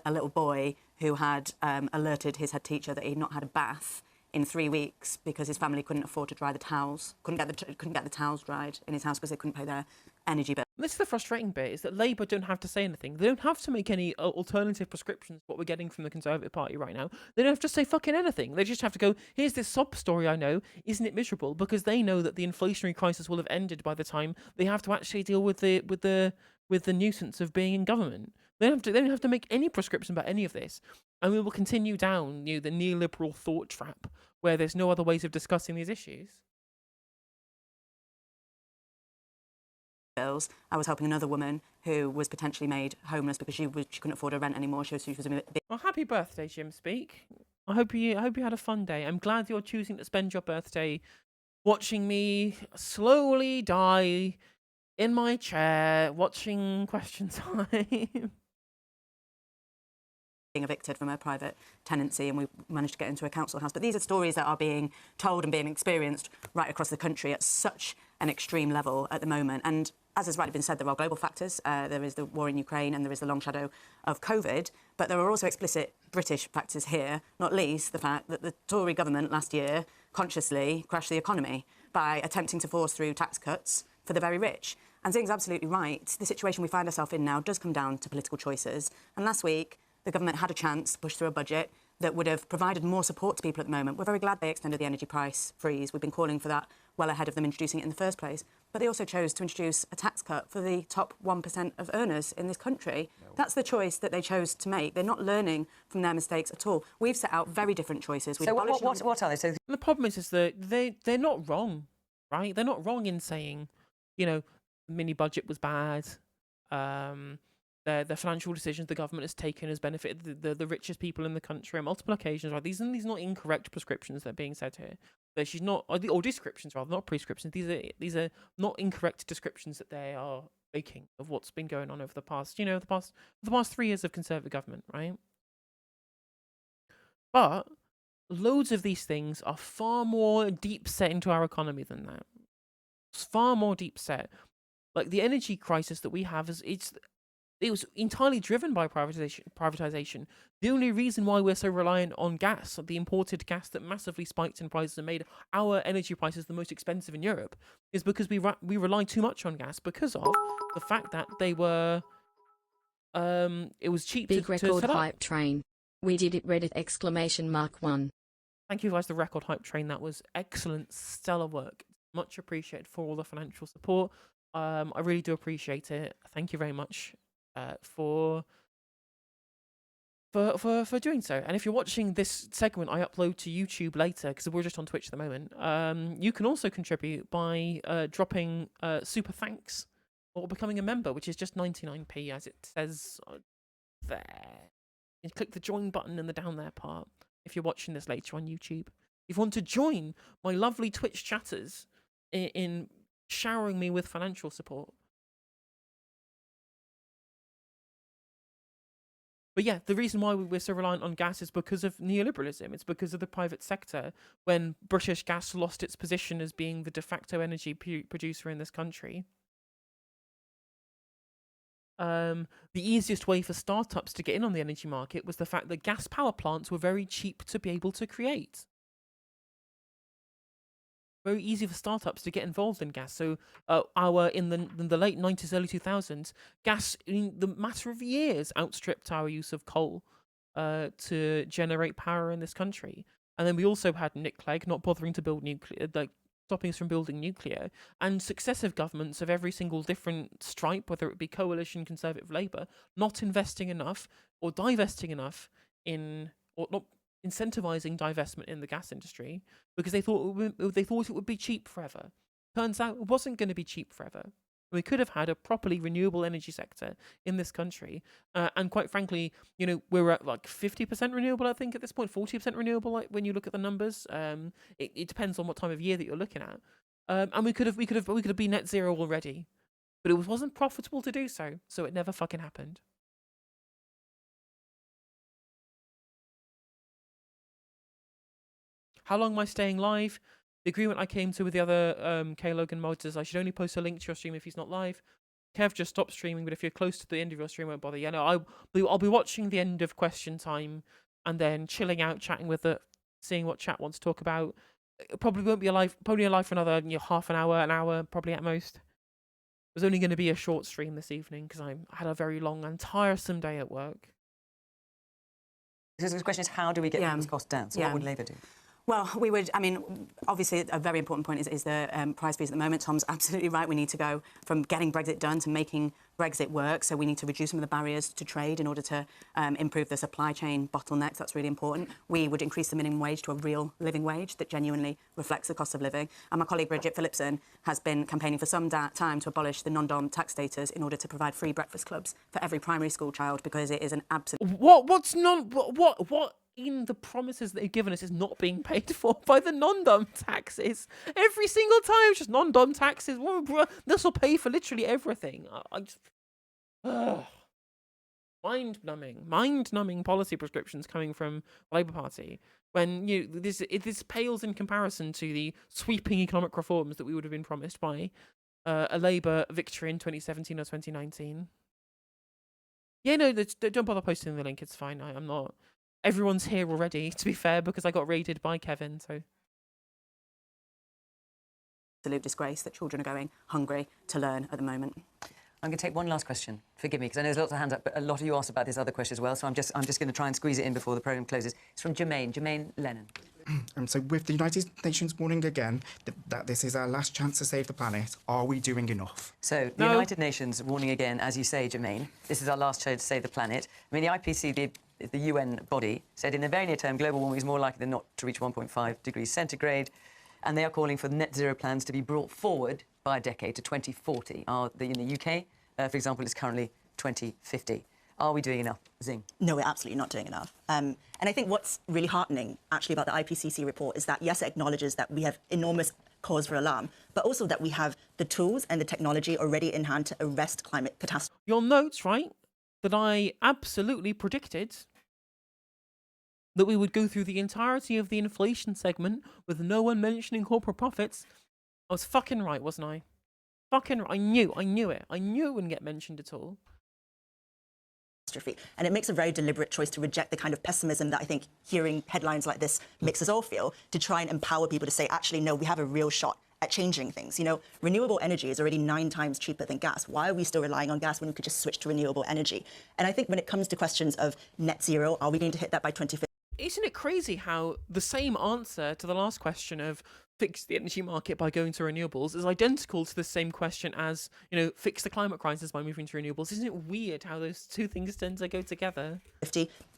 S5: little boy who had alerted his head teacher that he'd not had a bath in 3 weeks because his family couldn't afford to dry the towels, couldn't get the towels dried in his house because they couldn't pay their energy bill.
S1: This is the frustrating bit, is that Labour don't have to say anything. They don't have to make any alternative prescriptions, what we're getting from the Conservative Party right now. They don't have to say fucking anything. They just have to go, here's this sob story I know, isn't it miserable? Because they know that the inflationary crisis will have ended by the time they have to actually deal with the nuisance of being in government. They don't have to make any prescription about any of this. And we will continue down the neoliberal thought trap where there's no other ways of discussing these issues.
S5: Bills. I was helping another woman who was potentially made homeless because she couldn't afford her rent anymore. She was a bit...
S1: Well, happy birthday, Jim Speak. I hope you had a fun day. I'm glad you're choosing to spend your birthday watching me slowly die in my chair, watching Question Time.
S5: Being evicted from a private tenancy, and we managed to get into a council house. But these are stories that are being told and being experienced right across the country at such an extreme level at the moment. And as has rightly been said, there are global factors. There is the war in Ukraine and there is the long shadow of COVID. But there are also explicit British factors here, not least the fact that the Tory government last year consciously crashed the economy by attempting to force through tax cuts for the very rich. And Zing's absolutely right. The situation we find ourselves in now does come down to political choices. And last week, the government had a chance to push through a budget that would have provided more support to people at the moment. We're very glad they extended the energy price freeze. We've been calling for that well ahead of them introducing it in the first place. But they also chose to introduce a tax cut for the top 1% of earners in this country. No. That's the choice that they chose to make. They're not learning from their mistakes at all. We've set out very different choices.
S2: So what are they? So
S1: the problem is that they're not wrong, right? They're not wrong in saying, the mini budget was bad. The financial decisions the government has taken has benefited the richest people in the country on multiple occasions. Right? These are not incorrect prescriptions that are being said here. She's not, or descriptions rather, not prescriptions. These are not incorrect descriptions that they are making of what's been going on over the past, the past 3 years of Conservative government, right? But loads of these things are far more deep set into our economy than that. It's far more deep set. Like the energy crisis that we have It was entirely driven by privatization. The only reason why we're so reliant on gas, the imported gas that massively spiked in prices and made our energy prices the most expensive in Europe, is because we rely too much on gas because of the fact that they were it was cheap
S19: Big
S1: to
S19: record
S1: set up.
S19: hype train. We did it, Reddit !1.
S1: Thank you guys, the record hype train. That was excellent, stellar work. Much appreciated for all the financial support. I really do appreciate it. Thank you very much for doing so. And if you're watching this segment, I upload to YouTube later because we're just on Twitch at the moment. You can also contribute by dropping super thanks or becoming a member, which is just 99p, as it says there. You click the join button in the down there part if you're watching this later on YouTube. If you want to join my lovely Twitch chatters in showering me with financial support. But yeah, the reason why we're so reliant on gas is because of neoliberalism. It's because of the private sector. When British Gas lost its position as being the de facto energy producer in this country, the easiest way for startups to get in on the energy market was the fact that gas power plants were very cheap to be able to create. Very easy for startups to get involved in gas. So in the late 90s, early 2000s, gas, in the matter of years, outstripped our use of coal to generate power in this country. And then we also had Nick Clegg not bothering to build nuclear, like stopping us from building nuclear, and successive governments of every single different stripe, whether it be coalition, Conservative, Labour, not investing enough or divesting enough in, or not incentivizing divestment in the gas industry because they thought it would be cheap forever. Turns out it wasn't going to be cheap forever. We could have had a properly renewable energy sector in this country, and quite frankly, we're at like 50% renewable. I think at this point, 40% renewable. Like when you look at the numbers, it depends on what time of year that you're looking at. And we could have been net zero already, but it wasn't profitable to do so, so it never fucking happened. How long am I staying live? The agreement I came to with the other K Logan mods is I should only post a link to your stream if he's not live. Kev, just stop streaming, but if you're close to the end of your stream, won't bother. Yeah, no, I'll be watching the end of question time and then chilling out, chatting with it, seeing what chat wants to talk about. It probably won't be alive. Probably alive for another half an hour, probably at most. It was only going to be a short stream this evening because I had a very long and tiresome day at work.
S2: So the question is, how do we get these costs down? So what would Labour do?
S5: Well, we would, obviously a very important point is the price fees at the moment. Tom's absolutely right. We need to go from getting Brexit done to making Brexit work. So we need to reduce some of the barriers to trade in order to improve the supply chain bottlenecks. That's really important. We would increase the minimum wage to a real living wage that genuinely reflects the cost of living. And my colleague Bridget Phillipson has been campaigning for some time to abolish the non-dom tax status in order to provide free breakfast clubs for every primary school child, because it is an absolute...
S1: What in the promises that they've given us is not being paid for by the non-dom taxes? Every single time, it's just non-dom taxes. This will pay for literally everything. I just... mind-numbing policy prescriptions coming from the Labour Party when this pales in comparison to the sweeping economic reforms that we would have been promised by a Labour victory in 2017 or 2019. Yeah, no, don't bother posting the link. It's fine. I'm not... Everyone's here already, to be fair, because I got raided by Kevin, so...
S5: Absolute disgrace that children are going hungry to learn at the moment.
S2: I'm going to take one last question. Forgive me, because I know there's lots of hands up, but a lot of you asked about this other question as well, so I'm just going to try and squeeze it in before the programme closes. It's from Jermaine Lennon.
S6: So with the United Nations warning again that this is our last chance to save the planet, are we doing enough?
S2: So the United Nations warning again, as you say, Jermaine, this is our last chance to save the planet. I mean, the IPC, the UN body, said in the very near term, global warming is more likely than not to reach 1.5 degrees centigrade, and they are calling for net zero plans to be brought forward by a decade to 2040. In the UK, for example, it's currently 2050. Are we doing enough? Zing.
S5: No, we're absolutely not doing enough. And I think what's really heartening, actually, about the IPCC report is that, yes, it acknowledges that we have enormous cause for alarm, but also that we have the tools and the technology already in hand to arrest climate catastrophe.
S1: You'll note, right, that I absolutely predicted that we would go through the entirety of the inflation segment with no one mentioning corporate profits. I was fucking right, wasn't I? Fucking right. I knew it. I knew it wouldn't get mentioned at all.
S15: catastrophe. And it makes a very deliberate choice to reject the kind of pessimism that I think hearing headlines like this makes us all feel, to try and empower people to say, actually, no, we have a real shot at changing things. You know, renewable energy is already 9 times cheaper than gas. Why are we still relying on gas when we could just switch to renewable energy? And I think when it comes to questions of net zero, are we going to hit that by 2050?
S1: Isn't it crazy how the same answer to the last question of fix the energy market by going to renewables is identical to the same question as, you know, fix the climate crisis by moving to renewables? Isn't it weird how those two things tend to go together?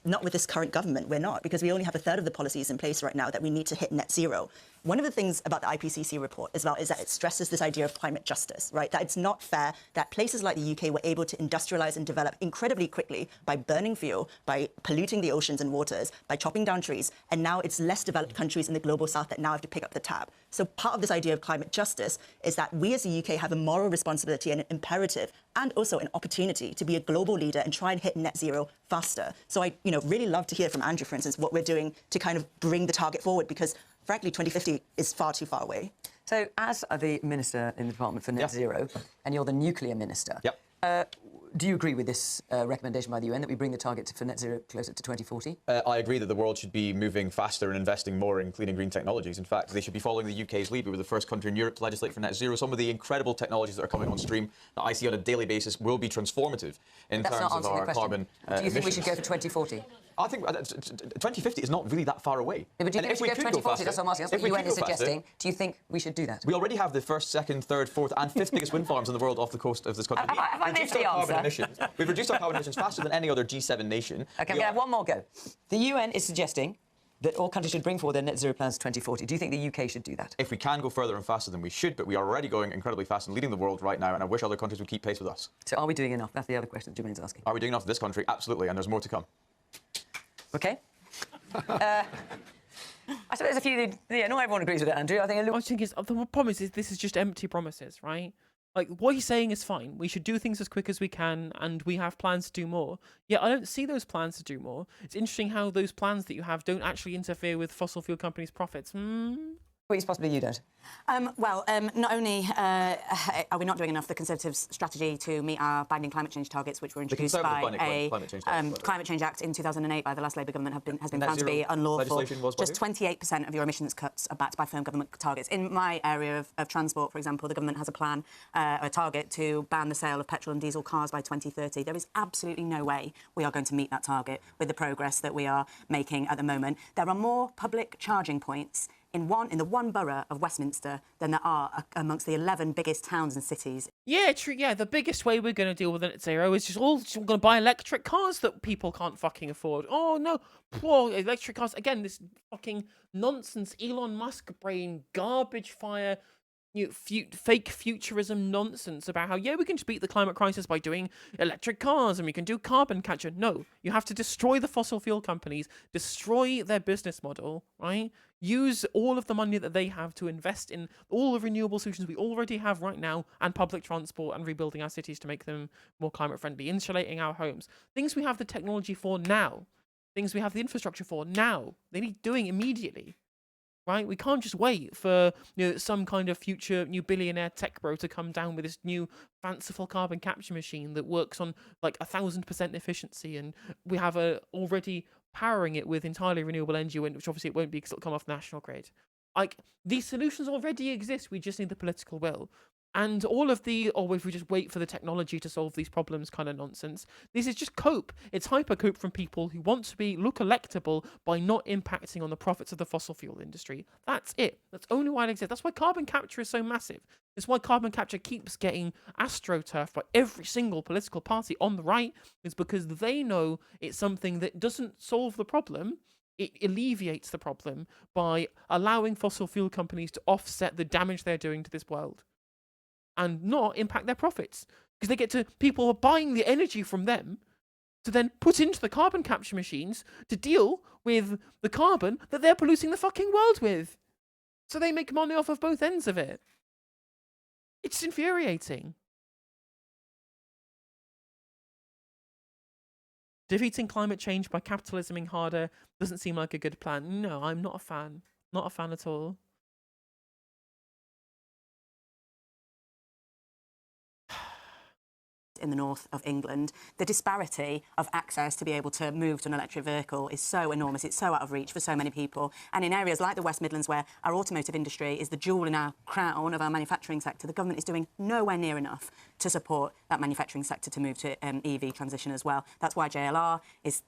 S15: Not with this current government, we're not, because we only have a third of the policies in place right now that we need to hit net zero. One of the things about the IPCC report is that it stresses this idea of climate justice, right? That it's not fair that places like the UK were able to industrialize and develop incredibly quickly by burning fuel, by polluting the oceans and waters, by chopping down trees, and now it's less developed countries in the global south that now have to pick up the tab. So part of this idea of climate justice is that we as the UK have a moral responsibility and an imperative and also an opportunity to be a global leader and try and hit net zero faster. So I, really love to hear from Andrew, for instance, what we're doing to kind of bring the target forward, because frankly, 2050 is far too far away.
S2: So as the Minister in the Department for Net Zero, and you're the Nuclear Minister, do you agree with this recommendation by the UN that we bring the target for net zero closer to 2040?
S4: I agree that the world should be moving faster and investing more in clean and green technologies. In fact, they should be following the UK's lead. We were the first country in Europe to legislate for net zero. Some of the incredible technologies that are coming on stream that I see on a daily basis will be transformative in terms of our carbon
S2: Do you think we should go for 2040?
S4: I think 2050 is not really that far away.
S2: Yeah, but do you think we should go for 2040? That's what I'm asking. That's what the UN is suggesting. Do you think we should do that?
S4: We already have the first, second, third, fourth and fifth biggest wind farms in the world off the coast of this country.
S2: Have I missed the answer?
S4: We've reduced our carbon emissions faster than any other G7 nation.
S2: OK, we have one more go. The UN is suggesting that all countries should bring forward their net zero plans to 2040. Do you think the UK should do that?
S4: If we can go further and faster than we should, but we are already going incredibly fast and leading the world right now, and I wish other countries would keep pace with us.
S2: So are we doing enough? That's the other question that Jermaine's asking.
S4: Are we doing enough in this country? Absolutely, and there's more to come.
S2: OK. I suppose there's a few... Yeah, not everyone agrees with it, Andrew. I think
S1: the problem is this is just empty promises, right? Like, what he's saying is fine. We should do things as quick as we can, and we have plans to do more. Yet I don't see those plans to do more. It's interesting how those plans that you have don't actually interfere with fossil fuel companies' profits.
S2: Well, it's possibly you don't.
S5: Not only are we not doing enough, the Conservatives' strategy to meet our binding climate change targets, which were introduced by a Climate Change Act in 2008 by the last Labour government, has been found to be unlawful. Just 28% of your emissions cuts are backed by firm government targets. In my area of transport, for example, the government has a plan, a target to ban the sale of petrol and diesel cars by 2030. There is absolutely no way we are going to meet that target with the progress that we are making at the moment. There are more public charging points in the one borough of Westminster than there are amongst the 11 biggest towns and cities.
S1: Yeah, true. Yeah, the biggest way we're going to deal with net zero is just all going to buy electric cars that people can't fucking afford. Oh no, poor electric cars. Again, this fucking nonsense, Elon Musk brain, garbage fire, fake futurism nonsense about how, yeah, we can just beat the climate crisis by doing electric cars and we can do carbon capture. No, you have to destroy the fossil fuel companies, destroy their business model, right? Use all of the money that they have to invest in all the renewable solutions we already have right now and public transport and rebuilding our cities to make them more climate friendly, insulating our homes. Things we have the technology for now. Things we have the infrastructure for now. They need doing immediately. Right? We can't just wait for some kind of future new billionaire tech bro to come down with this new fanciful carbon capture machine that works on like 1,000% efficiency, and we have already powering it with entirely renewable energy, which obviously it won't be because it'll come off national grid. Like, these solutions already exist. We just need the political will. And all of if we just wait for the technology to solve these problems kind of nonsense. This is just cope. It's hyper cope from people who want to look electable by not impacting on the profits of the fossil fuel industry. That's it. That's only why it exists. That's why carbon capture is so massive. It's why carbon capture keeps getting astroturfed by every single political party on the right, is because they know it's something that doesn't solve the problem. It alleviates the problem by allowing fossil fuel companies to offset the damage they're doing to this world and not impact their profits, because people are buying the energy from them to then put into the carbon capture machines to deal with the carbon that they're polluting the fucking world with. So they make money off of both ends of it. It's infuriating. Defeating climate change by capitalisming harder doesn't seem like a good plan. No, I'm not a fan. Not a fan at all.
S5: in the north of England. The disparity of access to be able to move to an electric vehicle is so enormous. It's so out of reach for so many people. And in areas like the West Midlands, where our automotive industry is the jewel in our crown of our manufacturing sector, the government is doing nowhere near enough to support that manufacturing sector to move to EV transition as well. That's why JLR is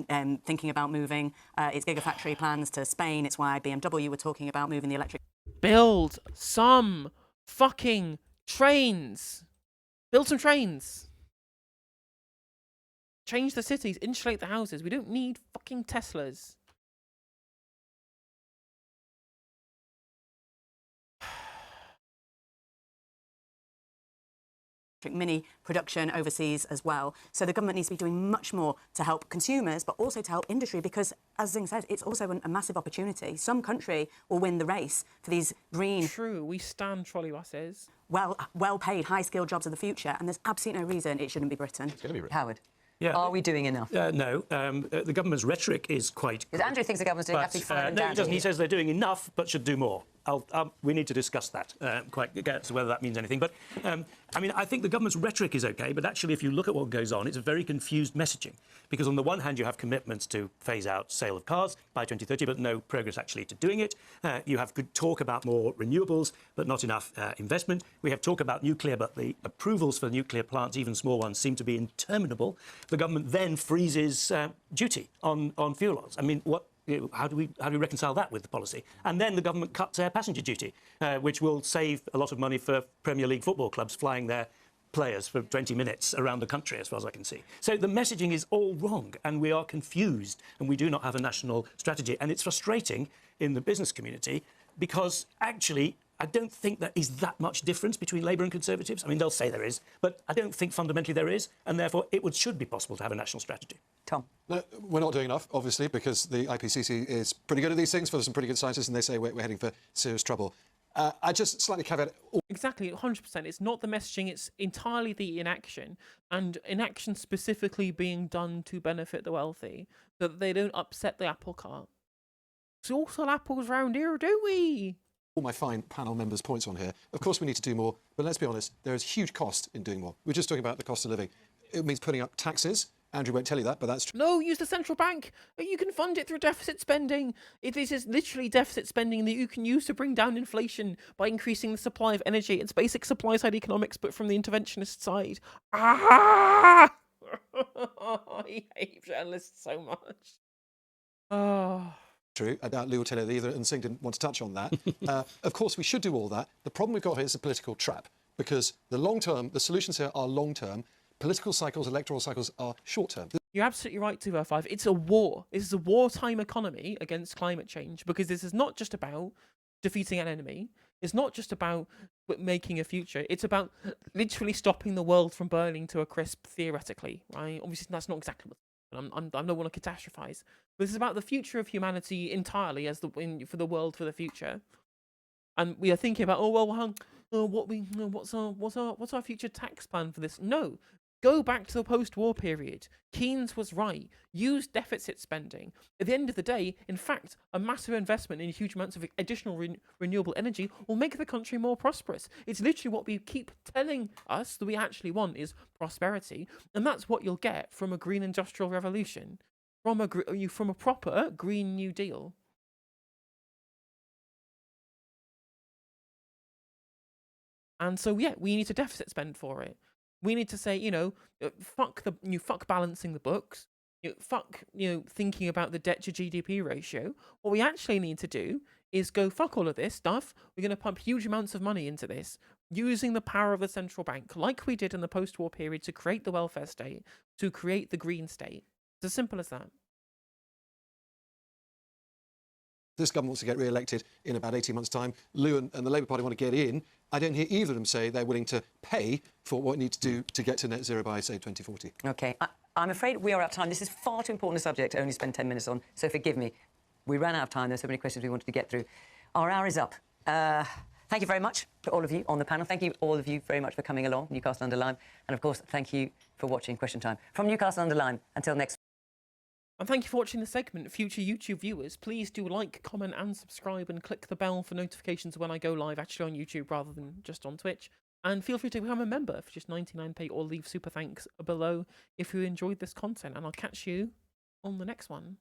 S5: thinking about moving its gigafactory plans to Spain. It's why BMW were talking about moving the electric...
S1: Build some fucking trains. Build some trains. Change the cities, insulate the houses. We don't need fucking Teslas.
S5: mini production overseas as well. So the government needs to be doing much more to help consumers, but also to help industry, because, as Zing says, it's also a massive opportunity. Some country will win the race for these green...
S1: True, we stand trolley buses.
S5: Well-paid, high-skilled jobs of the future, and there's absolutely no reason it shouldn't be Britain.
S4: It's going to be Britain.
S2: Howard.
S9: Yeah.
S2: Are we doing enough?
S9: No. The government's rhetoric is quite...
S2: Because Andrew thinks the government's doing absolutely fine.
S9: No, he doesn't. He says they're doing enough, but should do more. We need to discuss that, so whether that means anything. But, I mean, I think the government's rhetoric is OK, but actually, if you look at what goes on, it's a very confused messaging. Because on the one hand, you have commitments to phase out sale of cars by 2030, but no progress actually to doing it. You have good talk about more renewables, but not enough investment. We have talk about nuclear, but the approvals for nuclear plants, even small ones, seem to be interminable. The government then freezes duty on fuel oils. I mean, how do we reconcile that with the policy? And then the government cuts air passenger duty, which will save a lot of money for Premier League football clubs flying their players for 20 minutes around the country, as far as I can see. So the messaging is all wrong, and we are confused, and we do not have a national strategy. And it's frustrating in the business community because, actually, I don't think there is that much difference between Labour and Conservatives. I mean, they'll say there is, but I don't think fundamentally there is, and therefore should be possible to have a national strategy.
S2: Tom?
S10: No, we're not doing enough, obviously, because the IPCC is pretty good at these things for some pretty good scientists, and they say we're heading for serious trouble. I just slightly caveat...
S1: Exactly, 100%. It's not the messaging, it's entirely the inaction, and inaction specifically being done to benefit the wealthy, so that they don't upset the apple cart. So all sell apples round here, do we?
S10: All my fine panel members' points on here. Of course, we need to do more, but let's be honest, there is huge cost in doing more. We're just talking about the cost of living. It means putting up taxes. Andrew won't tell you that, but that's true.
S1: No, use the central bank. You can fund it through deficit spending. This is literally deficit spending that you can use to bring down inflation by increasing the supply of energy. It's basic supply side economics, but from the interventionist side. Ah! I hate journalists so much. Oh.
S10: True. I doubt Lou will tell you that either, and Singh didn't want to touch on that. Of course, we should do all that. The problem we've got here is a political trap, because the solutions here are long-term. Political cycles, electoral cycles are short-term.
S1: You're absolutely right, 205. It's a war. This is a wartime economy against climate change, because this is not just about defeating an enemy. It's not just about making a future. It's about literally stopping the world from burning to a crisp, theoretically, right? Obviously, that's not exactly what I don't want to catastrophize. But this is about the future of humanity entirely for the world for the future. And we are thinking about, what's our future tax plan for this? No. Go back to the post-war period. Keynes was right. Use deficit spending. At the end of the day, in fact, a massive investment in huge amounts of additional renewable energy will make the country more prosperous. It's literally what we keep telling us that we actually want is prosperity, and that's what you'll get from a green industrial revolution, from a proper Green New Deal. And so, yeah, we need to deficit spend for it. We need to say, fuck balancing the books, fuck thinking about the debt to GDP ratio. What we actually need to do is go fuck all of this stuff. We're going to pump huge amounts of money into this, using the power of the central bank, like we did in the post-war period, to create the welfare state, to create the green state. It's as simple as that.
S10: This government wants to get re-elected in about 18 months' time. Lou and the Labour Party want to get in. I don't hear either of them say they're willing to pay for what we need to do to get to net zero by, say, 2040.
S2: OK. I'm afraid we are out of time. This is far too important a subject to only spend 10 minutes on, so forgive me. We ran out of time. There's so many questions we wanted to get through. Our hour is up. Thank you very much to all of you on the panel. Thank you, all of you, very much for coming along, Newcastle Under Lyme. And, of course, thank you for watching Question Time. From Newcastle Under Lyme, until next.
S1: And thank you for watching the segment. Future YouTube viewers, please do like, comment and subscribe, and click the bell for notifications when I go live, actually on YouTube rather than just on Twitch. And feel free to become a member for just 99p or leave super thanks below if you enjoyed this content. And I'll catch you on the next one.